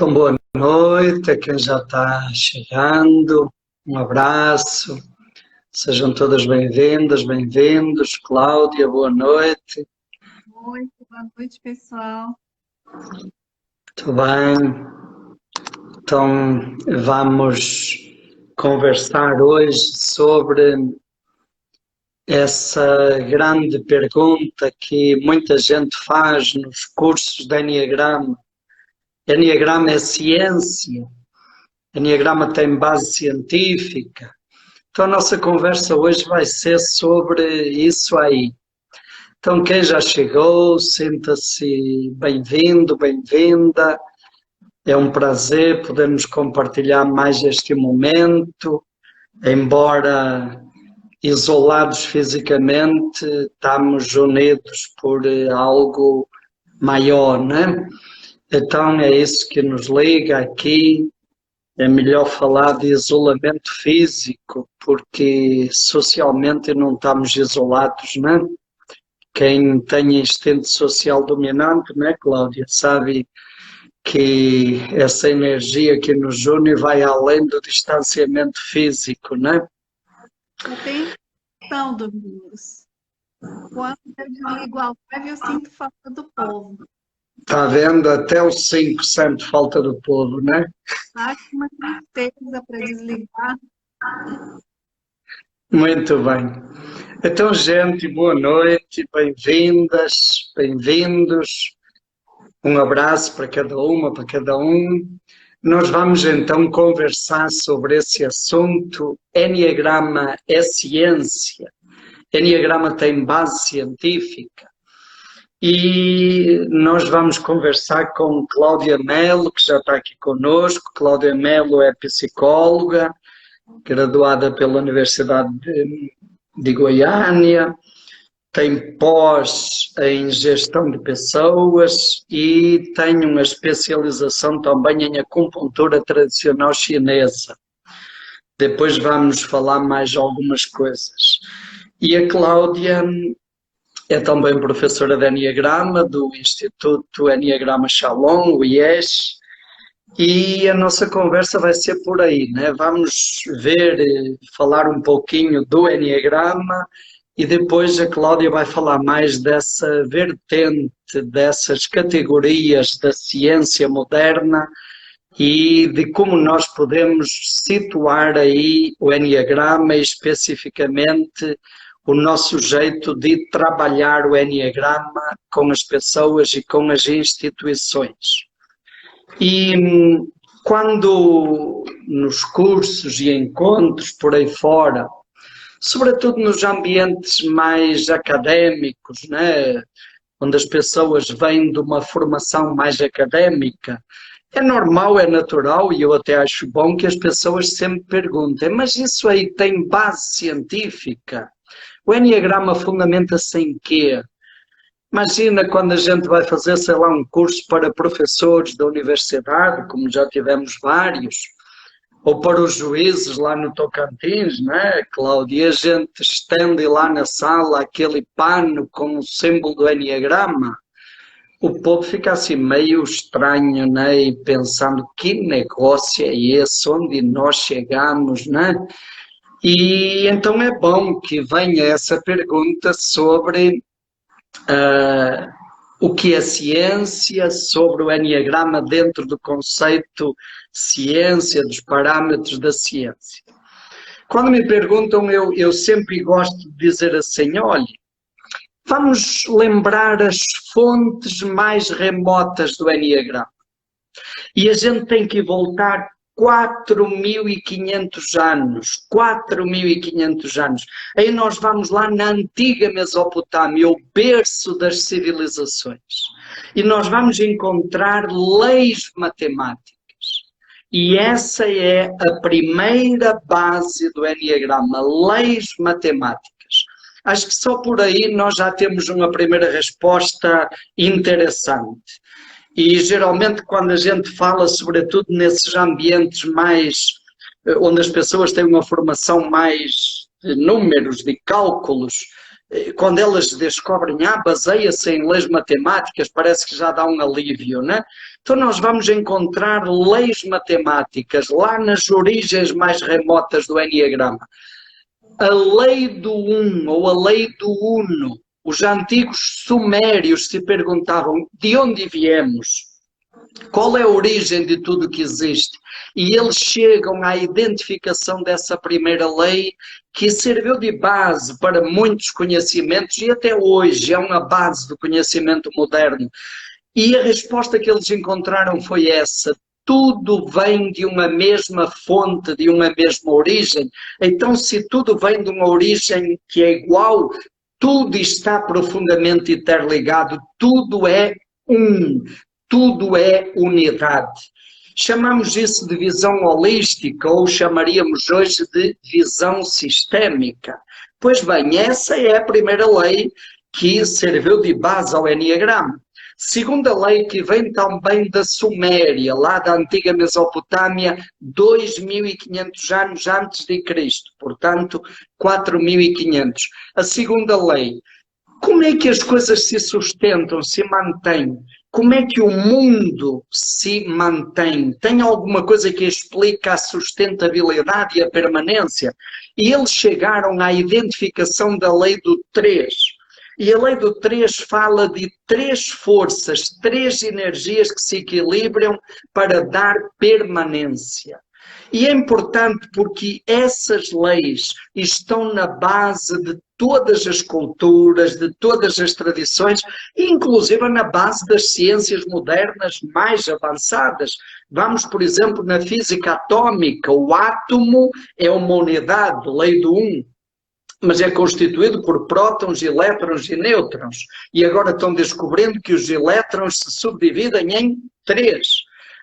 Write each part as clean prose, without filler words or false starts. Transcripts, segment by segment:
Então, boa noite a quem já está chegando. Um abraço. Sejam todas bem-vindas, bem-vindos. Cláudia, boa noite. Oi, boa noite, pessoal. Tudo bem? Então, vamos conversar hoje sobre essa grande pergunta que muita gente faz nos cursos de Enneagrama. Enneagrama é ciência? Enneagrama tem base científica? Então a nossa conversa hoje vai ser sobre isso aí. Então quem já chegou, sinta-se bem-vindo, bem-vinda. É um prazer podermos compartilhar mais este momento, embora isolados fisicamente, estamos unidos por algo maior, né? Então é isso que nos liga aqui. É melhor falar de isolamento físico, porque socialmente não estamos isolados, não é? Quem tem instinto social dominante, né, Cláudia, sabe que essa energia que nos une vai além do distanciamento físico, né? Eu tenho impressão, Domingos. Quando eu desligo a live, eu sinto falta do povo. Está vendo? Até os 5 sente falta do povo, né? Acho uma tristeza para desligar. Muito bem. Então, gente, boa noite, bem-vindas, bem-vindos. Um abraço para cada uma, para cada um. Nós vamos então conversar sobre esse assunto. Enneagrama é ciência. Enneagrama tem base científica. E nós vamos conversar com Cláudia Melo, que já está aqui conosco. Cláudia Melo é psicóloga, graduada pela Universidade de Goiânia, tem pós em gestão de pessoas e tem uma especialização também em acupuntura tradicional chinesa. Depois vamos falar mais algumas coisas. E a Cláudia é também professora de Enneagrama do Instituto Enneagrama Shalom, o IES, e a nossa conversa vai ser por aí, né? Vamos ver, falar um pouquinho do Enneagrama e depois a Cláudia vai falar mais dessa vertente, dessas categorias da ciência moderna e de como nós podemos situar aí o Enneagrama e especificamente o nosso jeito de trabalhar o Enneagrama com as pessoas e com as instituições. E quando nos cursos e encontros por aí fora, sobretudo nos ambientes mais académicos, né, onde as pessoas vêm de uma formação mais académica, é normal, é natural e eu até acho bom que as pessoas sempre perguntem, mas isso aí tem base científica? O Enneagrama fundamenta-se em quê? Imagina quando a gente vai fazer, sei lá, um curso para professores da universidade, como já tivemos vários, ou para os juízes lá no Tocantins, né, Cláudia? E a gente estende lá na sala aquele pano com o símbolo do Enneagrama. O povo fica assim meio estranho, né, e pensando que negócio é esse, onde nós chegamos, né? E então é bom que venha essa pergunta sobre o que é ciência, sobre o Enneagrama dentro do conceito ciência, dos parâmetros da ciência. Quando me perguntam, eu sempre gosto de dizer assim, olha, vamos lembrar as fontes mais remotas do Enneagrama. E a gente tem que voltar 4.500 anos, 4.500 anos. Aí nós vamos lá na antiga Mesopotâmia, o berço das civilizações. E nós vamos encontrar leis matemáticas. E essa é a primeira base do Enneagrama, leis matemáticas. Acho que só por aí nós já temos uma primeira resposta interessante. E geralmente quando a gente fala, sobretudo nesses ambientes mais, onde as pessoas têm uma formação mais de números, de cálculos, quando elas descobrem, baseia-se em leis matemáticas, parece que já dá um alívio, né? Então nós vamos encontrar leis matemáticas lá nas origens mais remotas do Enneagrama. A lei do um, ou a lei do uno. Os antigos sumérios se perguntavam de onde viemos, qual é a origem de tudo que existe, e eles chegam à identificação dessa primeira lei, que serviu de base para muitos conhecimentos, e até hoje é uma base do conhecimento moderno. E a resposta que eles encontraram foi essa: tudo vem de uma mesma fonte, de uma mesma origem. Então, se tudo vem de uma origem que é igual, tudo está profundamente interligado, tudo é um, tudo é unidade. Chamamos isso de visão holística, ou chamaríamos hoje de visão sistémica. Pois bem, essa é a primeira lei que serviu de base ao Enneagrama. Segunda lei, que vem também da Suméria, lá da antiga Mesopotâmia, 2500 anos antes de Cristo, portanto 4500. A segunda lei: como é que as coisas se sustentam, se mantêm? Como é que o mundo se mantém? Tem alguma coisa que explica a sustentabilidade e a permanência? E eles chegaram à identificação da lei do 3. E a lei do 3 fala de 3 forças, 3 energias que se equilibram para dar permanência. E é importante porque essas leis estão na base de todas as culturas, de todas as tradições, inclusive na base das ciências modernas mais avançadas. Vamos, por exemplo, na física atômica. O átomo é uma unidade, lei do 1. Mas é constituído por prótons, elétrons e nêutrons. E agora estão descobrindo que os elétrons se subdividem em 3.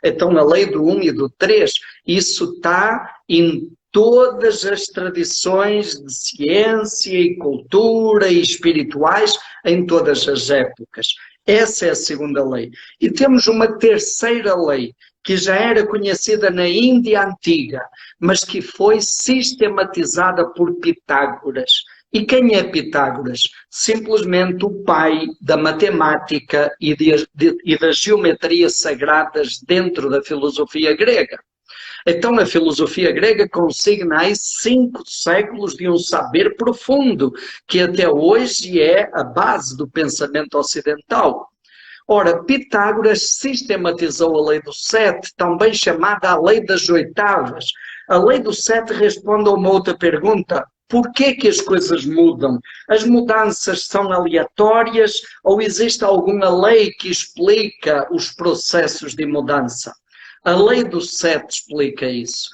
Então, a lei do 1 e do 3, isso está em todas as tradições de ciência e cultura e espirituais em todas as épocas. Essa é a segunda lei. E temos uma terceira lei, que já era conhecida na Índia antiga, mas que foi sistematizada por Pitágoras. E quem é Pitágoras? Simplesmente o pai da matemática e das geometrias sagradas dentro da filosofia grega. Então a filosofia grega consigna aí 5 séculos de um saber profundo, que até hoje é a base do pensamento ocidental. Ora, Pitágoras sistematizou a lei do 7, também chamada a lei das oitavas. A lei do 7 responde a uma outra pergunta: por que as coisas mudam? As mudanças são aleatórias ou existe alguma lei que explica os processos de mudança? A lei do 7 explica isso.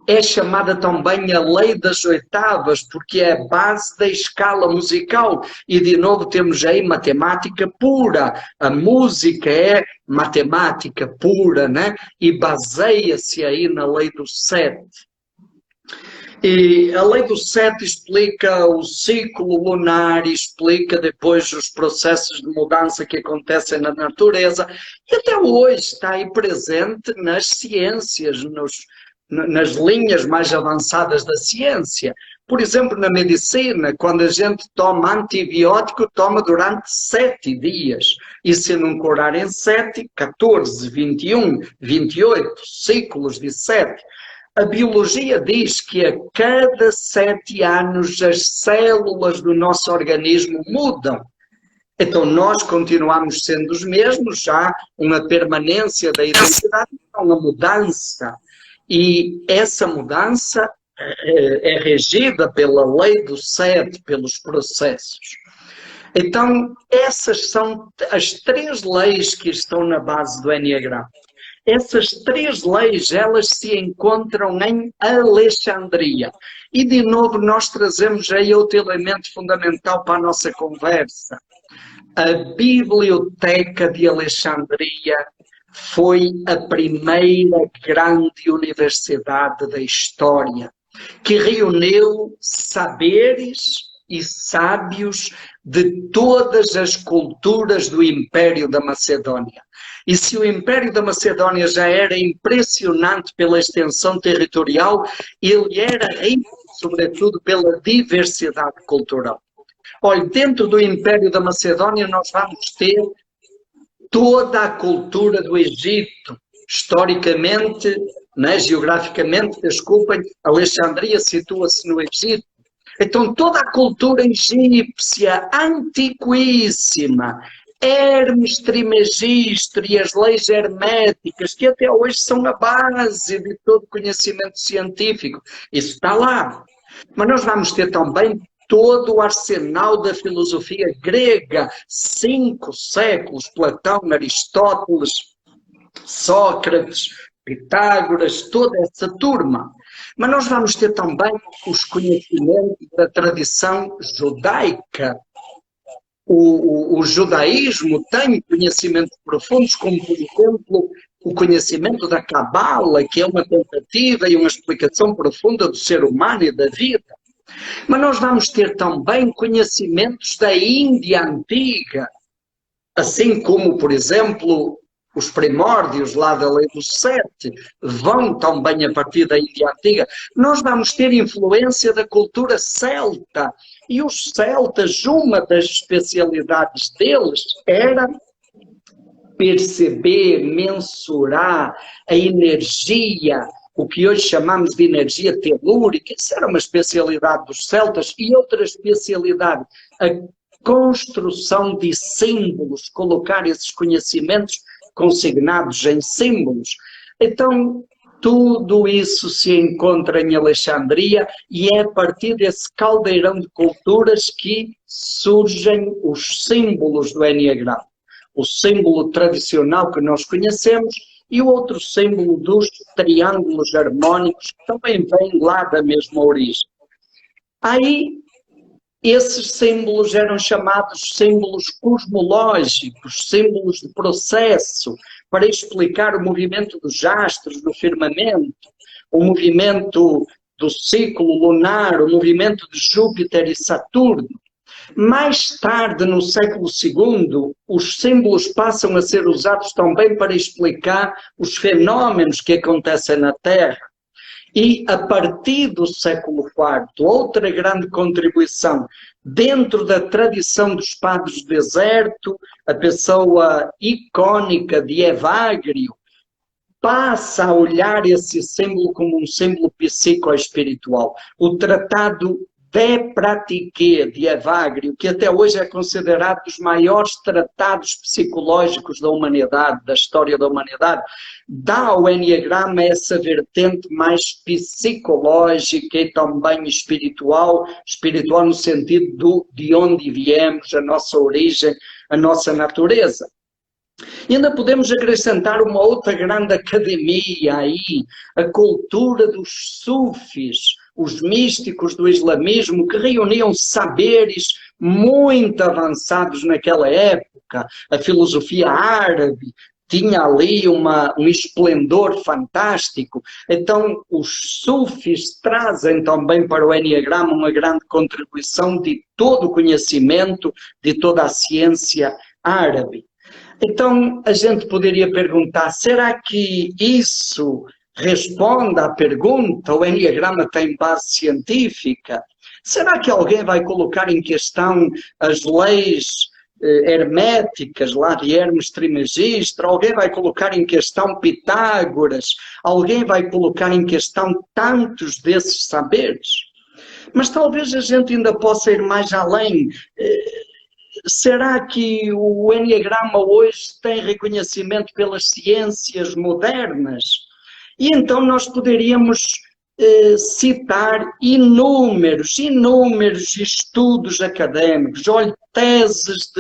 É chamada também a lei das oitavas, porque é a base da escala musical. E de novo temos aí matemática pura. A música é matemática pura, né? E baseia-se aí na lei do 7. E a lei do 7 explica o ciclo lunar, explica depois os processos de mudança que acontecem na natureza, e até hoje está aí presente nas ciências, nas linhas mais avançadas da ciência. Por exemplo, na medicina, quando a gente toma antibiótico, toma durante 7 dias. E se não curar em 7, 14, 21, 28 ciclos de 7. A biologia diz que a cada 7 anos as células do nosso organismo mudam. Então nós continuamos sendo os mesmos, já uma permanência da identidade, uma mudança. E essa mudança é regida pela lei do 7, pelos processos. Então, essas são as 3 leis que estão na base do Enneagrama. Essas 3 leis, elas se encontram em Alexandria. E, de novo, nós trazemos aí outro elemento fundamental para a nossa conversa. A Biblioteca de Alexandria foi a primeira grande universidade da história, que reuniu saberes e sábios de todas as culturas do Império da Macedônia. E se o Império da Macedônia já era impressionante pela extensão territorial, ele era, sobretudo, pela diversidade cultural. Olha, dentro do Império da Macedónia nós vamos ter toda a cultura do Egito, historicamente, né, geograficamente, desculpem, Alexandria situa-se no Egito. Então toda a cultura egípcia, antiquíssima, Hermes Trismegisto e as leis herméticas, que até hoje são a base de todo conhecimento científico, isso está lá. Mas nós vamos ter também todo o arsenal da filosofia grega, 5 séculos, Platão, Aristóteles, Sócrates, Pitágoras, toda essa turma. Mas nós vamos ter também os conhecimentos da tradição judaica. O judaísmo tem conhecimentos profundos, como, por exemplo, o conhecimento da Cabala, que é uma tentativa e uma explicação profunda do ser humano e da vida. Mas nós vamos ter também conhecimentos da Índia antiga, assim como, por exemplo, os primórdios lá da Lei dos Sete vão também a partir da Índia antiga. Nós vamos ter influência da cultura celta. E os celtas, uma das especialidades deles era perceber, mensurar a energia, o que hoje chamamos de energia telúrica. Isso era uma especialidade dos celtas. E outra especialidade, a construção de símbolos, colocar esses conhecimentos consignados em símbolos. Então, tudo isso se encontra em Alexandria e é a partir desse caldeirão de culturas que surgem os símbolos do Enneagrama. O símbolo tradicional que nós conhecemos e o outro símbolo dos triângulos harmónicos, que também vem lá da mesma origem. Aí, esses símbolos eram chamados símbolos cosmológicos, símbolos de processo, para explicar o movimento dos astros no firmamento, o movimento do ciclo lunar, o movimento de Júpiter e Saturno. Mais tarde, no século II, os símbolos passam a ser usados também para explicar os fenómenos que acontecem na Terra. E, a partir do século IV, outra grande contribuição dentro da tradição dos padres do deserto, a pessoa icônica de Evagrio, passa a olhar esse símbolo como um símbolo psicoespiritual. O tratado De Pratique de Evagrio, que até hoje é considerado dos maiores tratados psicológicos da humanidade, da história da humanidade, dá ao Enneagrama essa vertente mais psicológica e também espiritual, espiritual no sentido de onde viemos, a nossa origem, a nossa natureza. E ainda podemos acrescentar uma outra grande academia aí, a cultura dos sufis, os místicos do islamismo, que reuniam saberes muito avançados naquela época. A filosofia árabe tinha ali um esplendor fantástico. Então, os sufis trazem também para o Enneagrama uma grande contribuição de todo o conhecimento, de toda a ciência árabe. Então, a gente poderia perguntar, será que isso responde à pergunta, o Enneagrama tem base científica? Será que alguém vai colocar em questão as leis herméticas lá de Hermes Trismegisto? Alguém vai colocar em questão Pitágoras? Alguém vai colocar em questão tantos desses saberes? Mas talvez a gente ainda possa ir mais além. Será que o Enneagrama hoje tem reconhecimento pelas ciências modernas? E então nós poderíamos citar inúmeros estudos académicos, olha, teses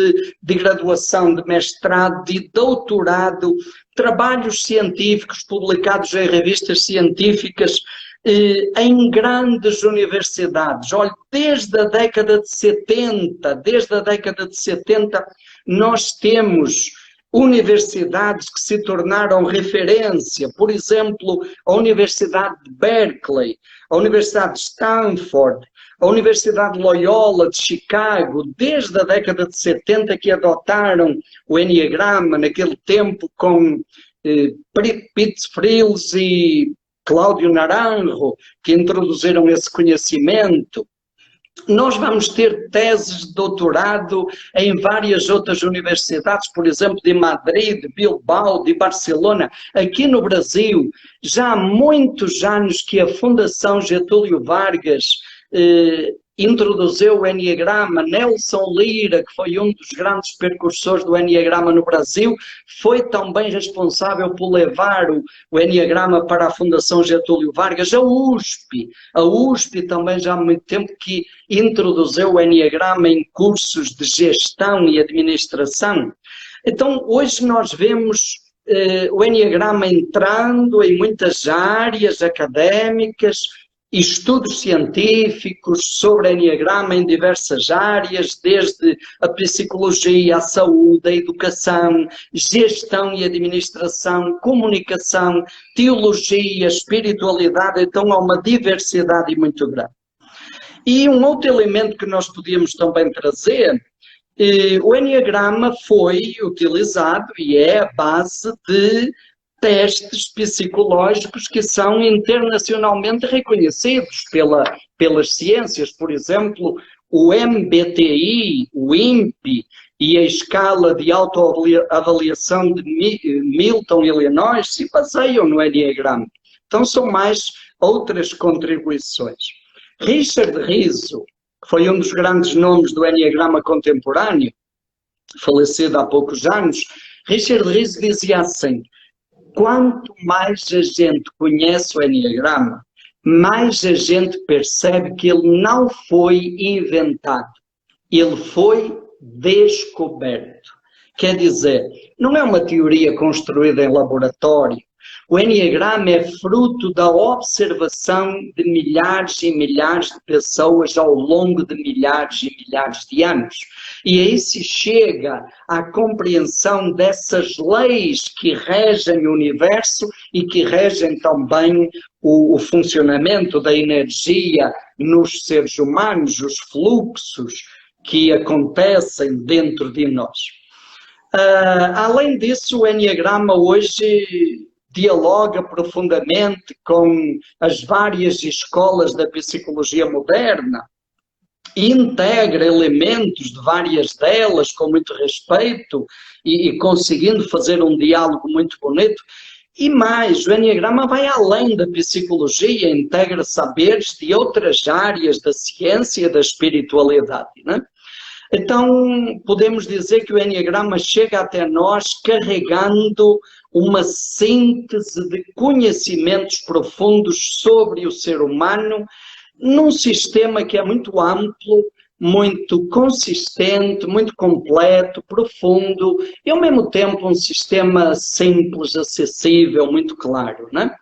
de graduação, de mestrado, de doutorado, trabalhos científicos publicados em revistas científicas, em grandes universidades. Olha, desde a década de 70, nós temos universidades que se tornaram referência, por exemplo, a Universidade de Berkeley, a Universidade de Stanford, a Universidade Loyola de Chicago, desde a década de 70 que adotaram o Enneagrama, naquele tempo com Pete Frills e Cláudio Naranjo, que introduziram esse conhecimento. Nós vamos ter teses de doutorado em várias outras universidades, por exemplo, de Madrid, de Bilbao, de Barcelona. Aqui no Brasil, já há muitos anos que a Fundação Getúlio Vargas introduziu o Enneagrama. Nelson Lira, que foi um dos grandes precursores do Enneagrama no Brasil, foi também responsável por levar o Enneagrama para a Fundação Getúlio Vargas. A USP também já há muito tempo que introduziu o Enneagrama em cursos de gestão e administração. Então, hoje nós vemos o Enneagrama entrando em muitas áreas académicas, estudos científicos sobre Enneagrama em diversas áreas, desde a psicologia, a saúde, a educação, gestão e administração, comunicação, teologia, espiritualidade. Então há uma diversidade muito grande. E um outro elemento que nós podíamos também trazer, o Enneagrama foi utilizado e é a base de testes psicológicos que são internacionalmente reconhecidos pelas ciências. Por exemplo, o MBTI, o INPE e a escala de autoavaliação de Milton, Illinois, se baseiam no Enneagrama. Então são mais outras contribuições. Richard Riso, que foi um dos grandes nomes do Enneagrama contemporâneo, falecido há poucos anos, Richard Riso dizia assim: quanto mais a gente conhece o Enneagrama, mais a gente percebe que ele não foi inventado, ele foi descoberto. Quer dizer, não é uma teoria construída em laboratório. O Enneagrama é fruto da observação de milhares e milhares de pessoas ao longo de milhares e milhares de anos. E aí se chega à compreensão dessas leis que regem o universo e que regem também o funcionamento da energia nos seres humanos, os fluxos que acontecem dentro de nós. Além disso, o Enneagrama hoje dialoga profundamente com as várias escolas da psicologia moderna, integra elementos de várias delas com muito respeito e conseguindo fazer um diálogo muito bonito. E mais, o Enneagrama vai além da psicologia, integra saberes de outras áreas da ciência e da espiritualidade, né? Então, podemos dizer que o Enneagrama chega até nós carregando uma síntese de conhecimentos profundos sobre o ser humano, num sistema que é muito amplo, muito consistente, muito completo, profundo, e ao mesmo tempo um sistema simples, acessível, muito claro, né?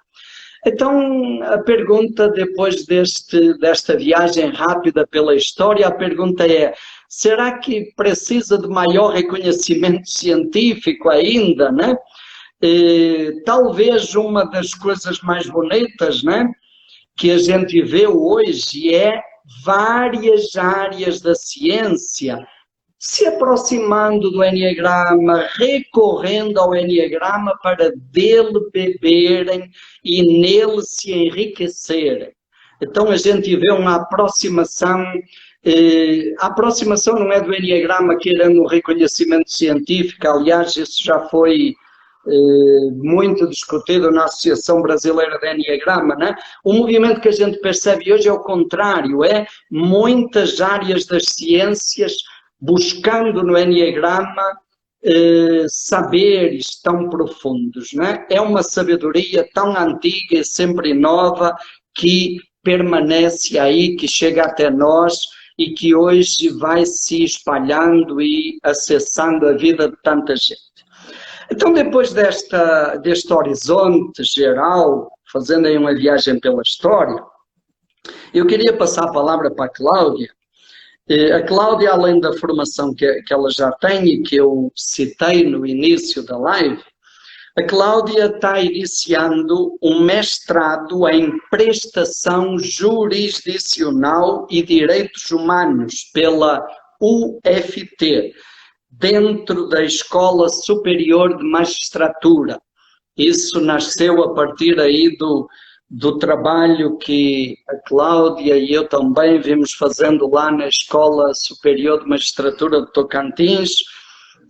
Então, a pergunta, depois desta viagem rápida pela história, a pergunta é: será que precisa de maior reconhecimento científico ainda, né? Talvez uma das coisas mais bonitas, né, que a gente vê hoje é várias áreas da ciência se aproximando do Enneagrama, recorrendo ao Enneagrama para dele beberem e nele se enriquecerem. Então a gente vê uma aproximação. A aproximação não é do Enneagrama querendo um reconhecimento científico, aliás, isso já foi muito discutido na Associação Brasileira de Enneagrama, né? O movimento que a gente percebe hoje é o contrário, é muitas áreas das ciências buscando no Enneagrama saberes tão profundos, né? É uma sabedoria tão antiga e sempre nova que permanece aí, que chega até nós e que hoje vai se espalhando e acessando a vida de tanta gente. Então, depois deste horizonte geral, fazendo aí uma viagem pela história, eu queria passar a palavra para a Cláudia. A Cláudia, além da formação que ela já tem e que eu citei no início da live, a Cláudia está iniciando um mestrado em prestação jurisdicional e direitos humanos pela UFT, dentro da Escola Superior de Magistratura. Isso nasceu a partir aí do trabalho que a Cláudia e eu também vimos fazendo lá na Escola Superior de Magistratura de Tocantins,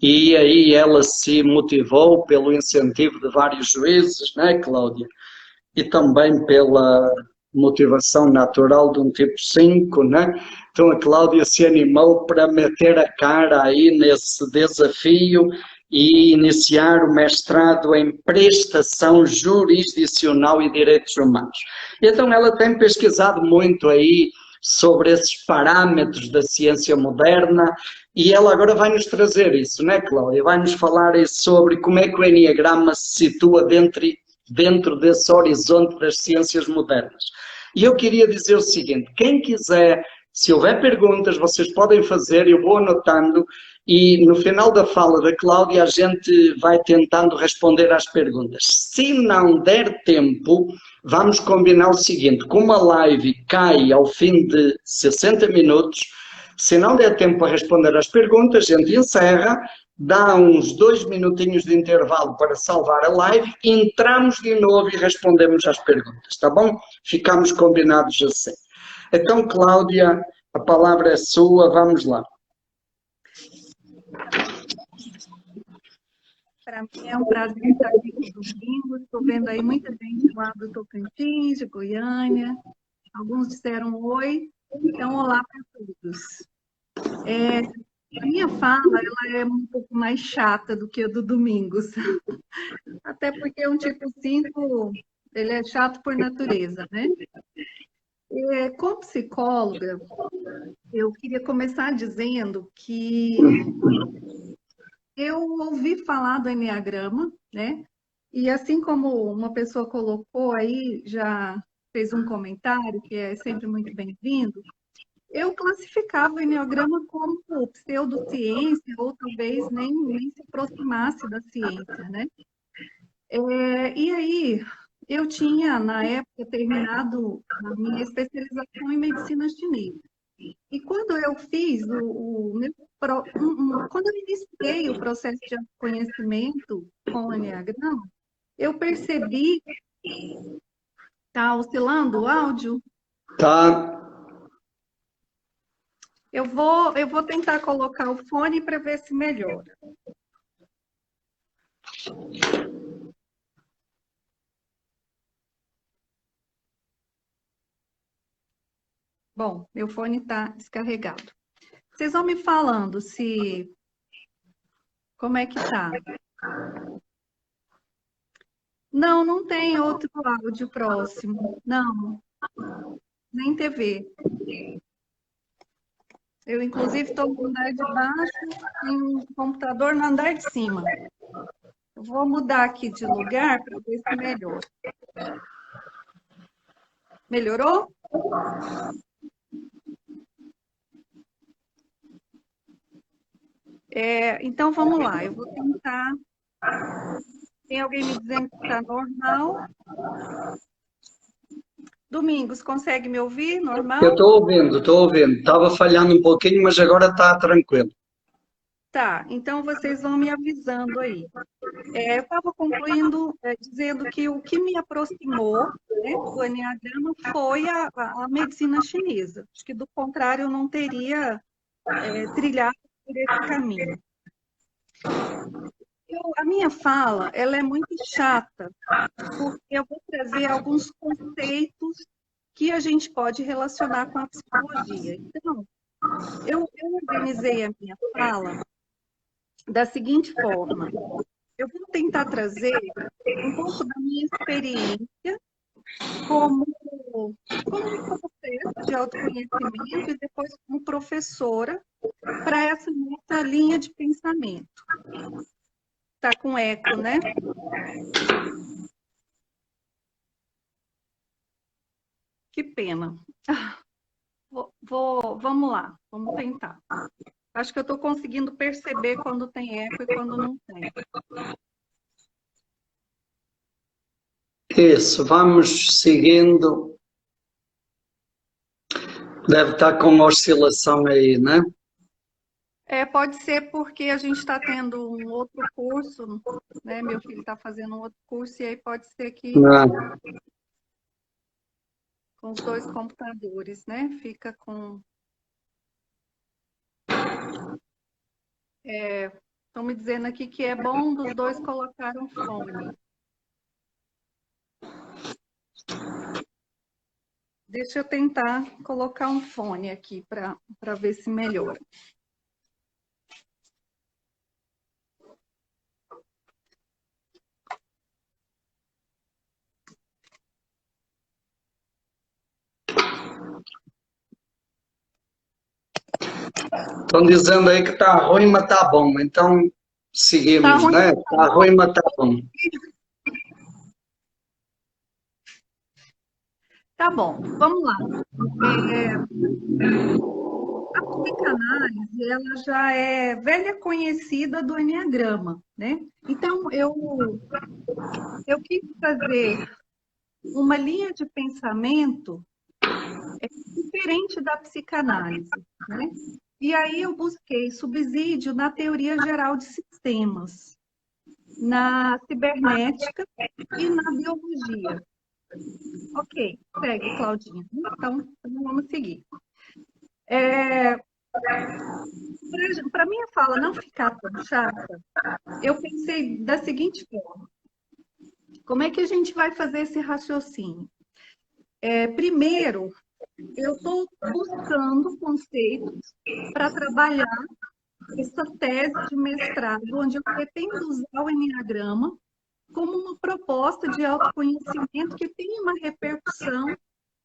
e aí ela se motivou pelo incentivo de vários juízes, né, Cláudia? E também pela motivação natural de um tipo 5, né? Então a Cláudia se animou para meter a cara aí nesse desafio e iniciar o mestrado em prestação jurisdicional e direitos humanos. Então ela tem pesquisado muito aí sobre esses parâmetros da ciência moderna e ela agora vai nos trazer isso, né, Cláudia? Vai nos falar sobre como é que o Enneagrama se situa dentro desse horizonte das ciências modernas. E eu queria dizer o seguinte, quem quiser, se houver perguntas, vocês podem fazer, eu vou anotando, e no final da fala da Cláudia a gente vai tentando responder às perguntas. Se não der tempo, vamos combinar o seguinte, como a live cai ao fim de 60 minutos, se não der tempo para responder às perguntas, a gente encerra, dá uns 2 minutinhos de intervalo para salvar a live, entramos de novo e respondemos às perguntas, tá bom? Ficamos combinados assim. Então, Cláudia, a palavra é sua, vamos lá. Para mim é um prazer estar aqui no domingo. Estou vendo aí muita gente lá do Tocantins, de Goiânia. Alguns disseram oi. Então, olá para todos. A minha fala ela é um pouco mais chata do que a do Domingos. Até porque um tipo 5, ele é chato por natureza, né? Como psicóloga, eu queria começar dizendo que eu ouvi falar do Enneagrama, né? E assim como uma pessoa colocou aí, já fez um comentário, que é sempre muito bem-vindo, eu classificava o Enneagrama como pseudociência, ou talvez nem se aproximasse da ciência, né? E aí, eu tinha, na época, terminado a minha especialização em medicina chinesa. E quando eu fiz quando eu iniciei o processo de autoconhecimento com o Enneagrama, eu percebi, tá oscilando o áudio? Tá. Eu vou tentar colocar o fone para ver se melhora. Bom, meu fone está descarregado. Vocês vão me falando se... Como é que tá? Não, não tem outro áudio próximo. Não, nem TV. Eu, inclusive, estou no andar de baixo e um computador no andar de cima. Eu vou mudar aqui de lugar para ver se melhora. Melhorou? Então, vamos lá. Eu vou tentar... Tem alguém me dizendo que está normal? Domingos, consegue me ouvir? Normal? Eu estou ouvindo. Estava falhando um pouquinho, mas agora está tranquilo. Tá, então vocês vão me avisando aí. Eu estava concluindo dizendo que o que me aproximou, né, do Enneagrama foi a medicina chinesa. Acho que, do contrário, eu não teria trilhado por esse caminho. A minha fala ela é muito chata, porque eu vou trazer alguns conceitos que a gente pode relacionar com a psicologia. Então, eu organizei a minha fala da seguinte forma. Eu vou tentar trazer um pouco da minha experiência como um processo de autoconhecimento e depois como professora para essa nossa linha de pensamento. Está com eco, né? Que pena. Vamos lá, vamos tentar. Acho que eu estou conseguindo perceber quando tem eco e quando não tem. Isso, vamos seguindo. Deve estar com uma oscilação aí, né? Pode ser porque a gente está tendo um outro curso, né? Meu filho está fazendo um outro curso e aí pode ser que... Não. com os dois computadores, né? Fica com... Estão me dizendo aqui que é bom dos dois colocar um fone. Deixa eu tentar colocar um fone aqui para ver se melhora. Estão dizendo aí que está ruim, mas está bom. Então, seguimos, Tá ruim? né? Está ruim, mas está bom. Tá bom, vamos lá. A psicanálise, ela já é velha conhecida do enneagrama, né? Então, eu quis fazer uma linha de pensamento diferente da psicanálise, né? E aí eu busquei subsídio na teoria geral de sistemas, na cibernética e na biologia. Ok, segue, Claudinha. Então vamos seguir. Para minha fala não ficar tão chata, eu pensei da seguinte forma: como é que a gente vai fazer esse raciocínio? Primeiro, eu estou buscando conceitos para trabalhar essa tese de mestrado, onde eu pretendo usar o enneagrama como uma proposta de autoconhecimento que tem uma repercussão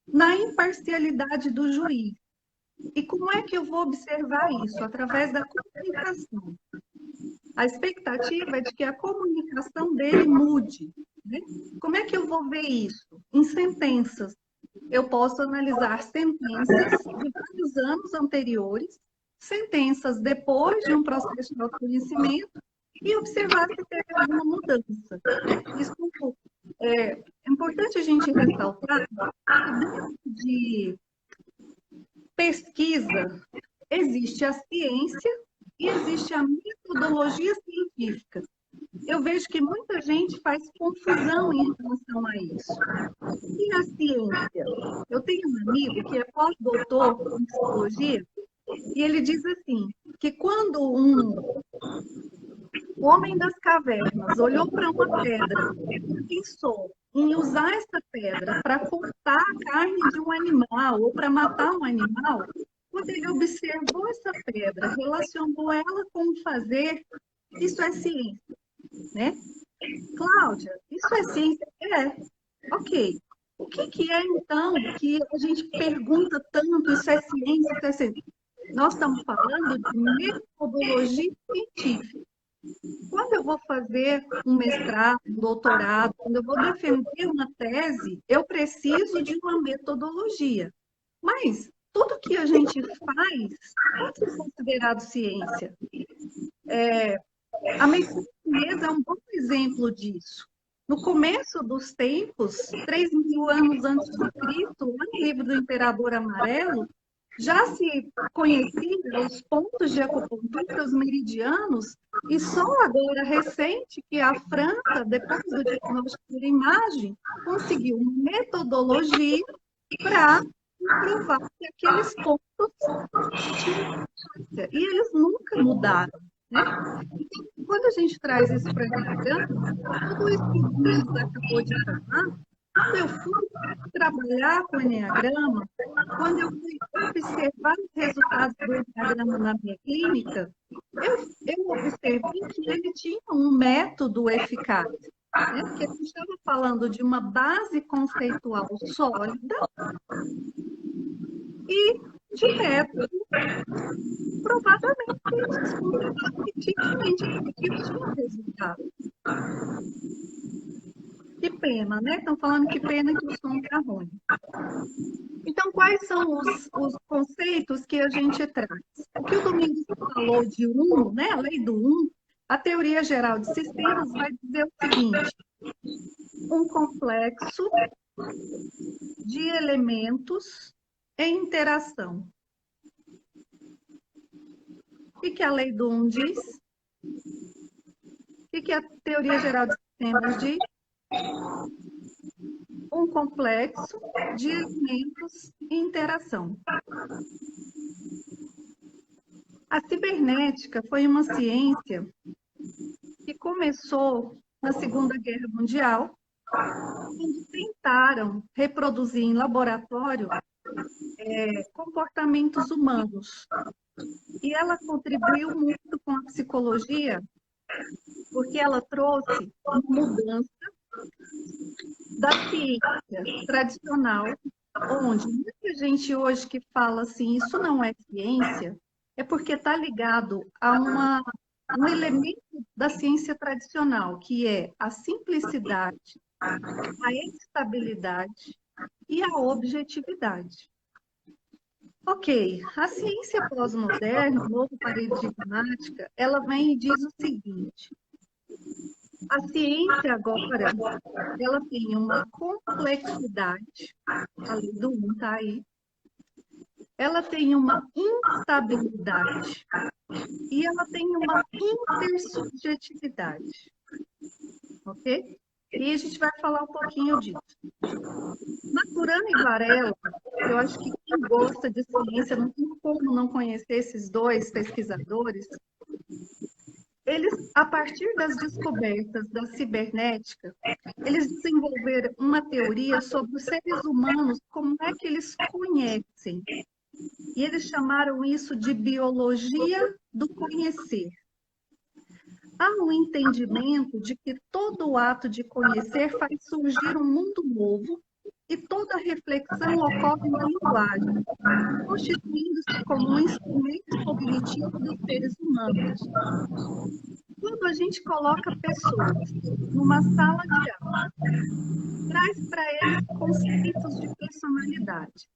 na imparcialidade do juiz. E como é que eu vou observar isso? Através da comunicação. A expectativa é de que a comunicação dele mude, né? Como é que eu vou ver isso? Em sentenças. Eu posso analisar sentenças de vários anos anteriores, sentenças depois de um processo de autoconhecimento e observar se teve alguma mudança. Isso é importante a gente ressaltar que dentro de pesquisa existe a ciência e existe a metodologia científica. Eu vejo que muita gente faz confusão em relação a isso. E a ciência? Eu tenho um amigo que é pós-doutor em psicologia e ele diz assim, que quando um homem das cavernas olhou para uma pedra e pensou em usar essa pedra para cortar a carne de um animal ou para matar um animal, quando ele observou essa pedra, relacionou ela com o fazer, isso é ciência, né? Cláudia, isso é ciência? Ok. O que é, então, que a gente pergunta tanto, isso é ciência, isso é ciência? Nós estamos falando de metodologia científica. Quando eu vou fazer um mestrado, um doutorado, quando eu vou defender uma tese, eu preciso de uma metodologia. Mas tudo que a gente faz pode ser considerado ciência. A medicina chinesa é um bom exemplo disso. No começo dos tempos, 3.000 anos antes de Cristo, lá no livro do Imperador Amarelo, já se conhecia os pontos de acupuntura, os meridianos, e só agora, recente, que a França, depois do diagnóstico por imagem, conseguiu uma metodologia para provar que aqueles pontos tinham importância. E eles nunca mudaram, né? Então, quando a gente traz isso para a tudo isso que o Domingos acabou de falar, quando eu fui trabalhar com o Enneagrama, quando eu fui observar os resultados do Enneagrama na minha clínica, eu observei que ele tinha um método eficaz, né? Porque a gente estava falando de uma base conceitual sólida e de método provavelmente eles descobriram efetivamente que tinha resultado. Que pena, né? Estão falando que pena que o som está ruim. Então, quais são os conceitos que a gente traz? O que o Domingos falou de né? A lei do a teoria geral de sistemas vai dizer o seguinte: um complexo de elementos em interação. O que a lei do diz? O que a teoria geral de sistemas diz? um complexo de elementos e interação. A cibernética foi uma ciência que começou na Segunda Guerra Mundial, quando tentaram reproduzir em laboratório comportamentos humanos. E ela contribuiu muito com a psicologia, porque ela trouxe uma mudança da ciência tradicional, onde muita gente hoje que fala assim, isso não é ciência, é porque está ligado a um elemento da ciência tradicional, que é a simplicidade, a estabilidade e a objetividade. Ok, a ciência pós-moderna, novo paradigmática, ela vem e diz o seguinte: a ciência agora, ela tem uma complexidade, além do um está aí, ela tem uma instabilidade e ela tem uma intersubjetividade, ok? E a gente vai falar um pouquinho disso. Maturana e Varela, eu acho que quem gosta de ciência não tem como não conhecer esses dois pesquisadores. Eles, a partir das descobertas da cibernética, eles desenvolveram uma teoria sobre os seres humanos, como é que eles conhecem. E eles chamaram isso de biologia do conhecer. Há um entendimento de que todo ato de conhecer faz surgir um mundo novo e toda reflexão ocorre na linguagem, constituindo-se como um instrumento cognitivo dos seres humanos. Quando a gente coloca pessoas numa sala de aula, traz para eles conceitos de personalidade.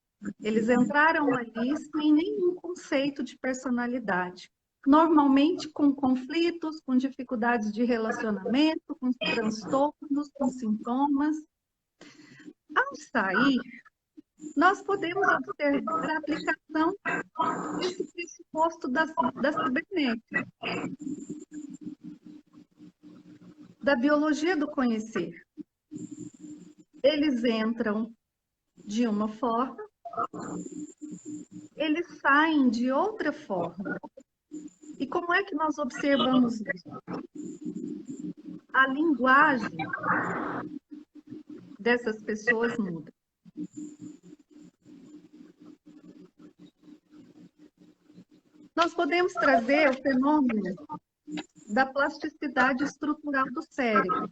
Eles entraram ali sem nenhum conceito de personalidade. Normalmente com conflitos, com dificuldades de relacionamento, com transtornos, com sintomas. Ao sair, nós podemos observar a aplicação desse pressuposto da cibernética, da biologia do conhecer. Eles entram de uma forma, eles saem de outra forma. E como é que nós observamos isso? A linguagem dessas pessoas muda. Nós podemos trazer o fenômeno da plasticidade estrutural do cérebro,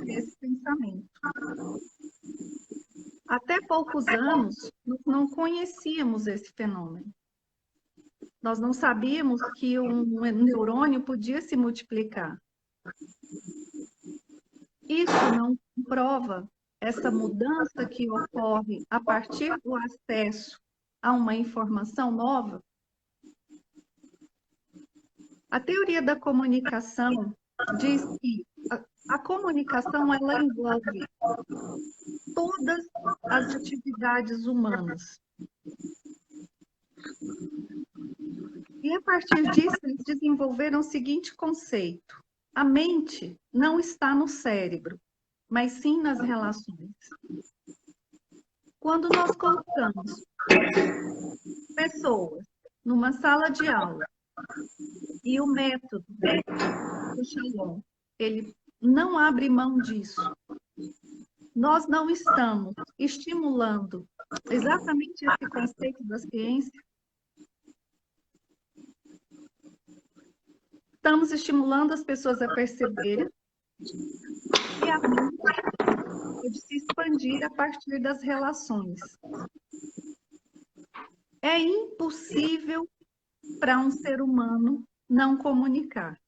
esse pensamento. Até poucos anos, nós não conhecíamos esse fenômeno. Nós não sabíamos que um neurônio podia se multiplicar. Isso não comprova essa mudança que ocorre a partir do acesso a uma informação nova? A teoria da comunicação diz que a comunicação ela envolve todas as atividades humanas. E a partir disso, eles desenvolveram o seguinte conceito: a mente não está no cérebro, mas sim nas relações. Quando nós colocamos pessoas numa sala de aula e o método do Shalom, ele não abre mão disso, nós não estamos estimulando exatamente esse conceito da ciência. Estamos estimulando as pessoas a perceberem que a mente pode se expandir a partir das relações. É impossível para um ser humano não comunicar.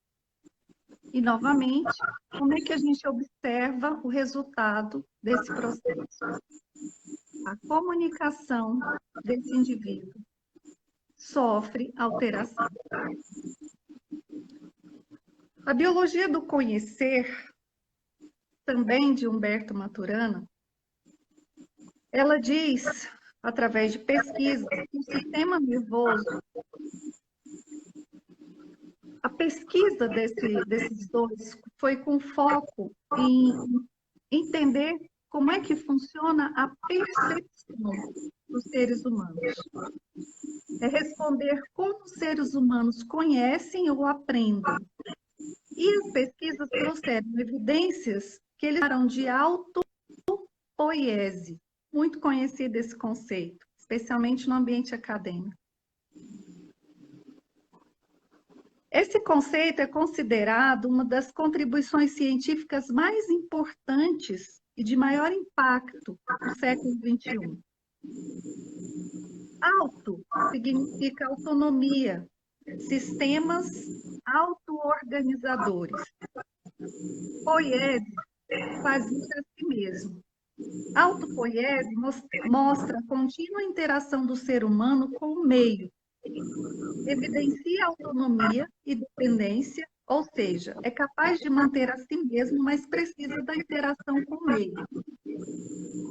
E, novamente, como é que a gente observa o resultado desse processo? A comunicação desse indivíduo sofre alteração. A biologia do conhecer, também de Humberto Maturana, ela diz, através de pesquisas, que o sistema nervoso, a pesquisa desses dois foi com foco em entender como é que funciona a percepção dos seres humanos. É responder como os seres humanos conhecem ou aprendem. E as pesquisas trouxeram evidências que eles chamaram de autopoiese. Muito conhecido esse conceito, especialmente no ambiente acadêmico. Esse conceito é considerado uma das contribuições científicas mais importantes e de maior impacto do século XXI. Auto significa autonomia, sistemas auto-organizadores. Poiese, fazer a si mesmo. Autopoiese mostra a contínua interação do ser humano com o meio, evidencia autonomia e dependência, ou seja, é capaz de manter a si mesmo, mas precisa da interação com o meio.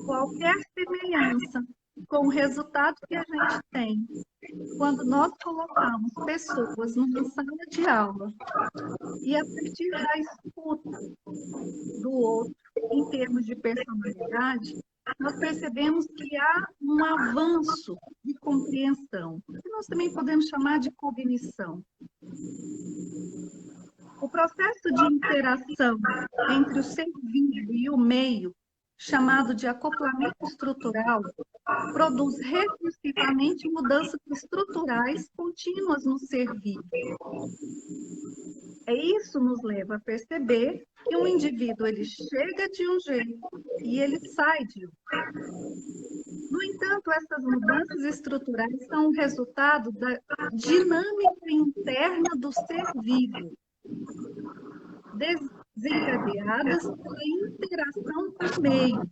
Qualquer semelhança com o resultado que a gente tem quando nós colocamos pessoas numa sala de aula e a partir da escuta do outro, em termos de personalidade, nós percebemos que há um avanço de compreensão, que nós também podemos chamar de cognição. O processo de interação entre o ser vivo e o meio, chamado de acoplamento estrutural, produz recursivamente mudanças estruturais contínuas no ser vivo. Isso nos leva a perceber que um indivíduo ele chega de um jeito e ele sai de outro. No entanto, essas mudanças estruturais são o resultado da dinâmica interna do ser vivo, desencadeadas pela interação com o meio,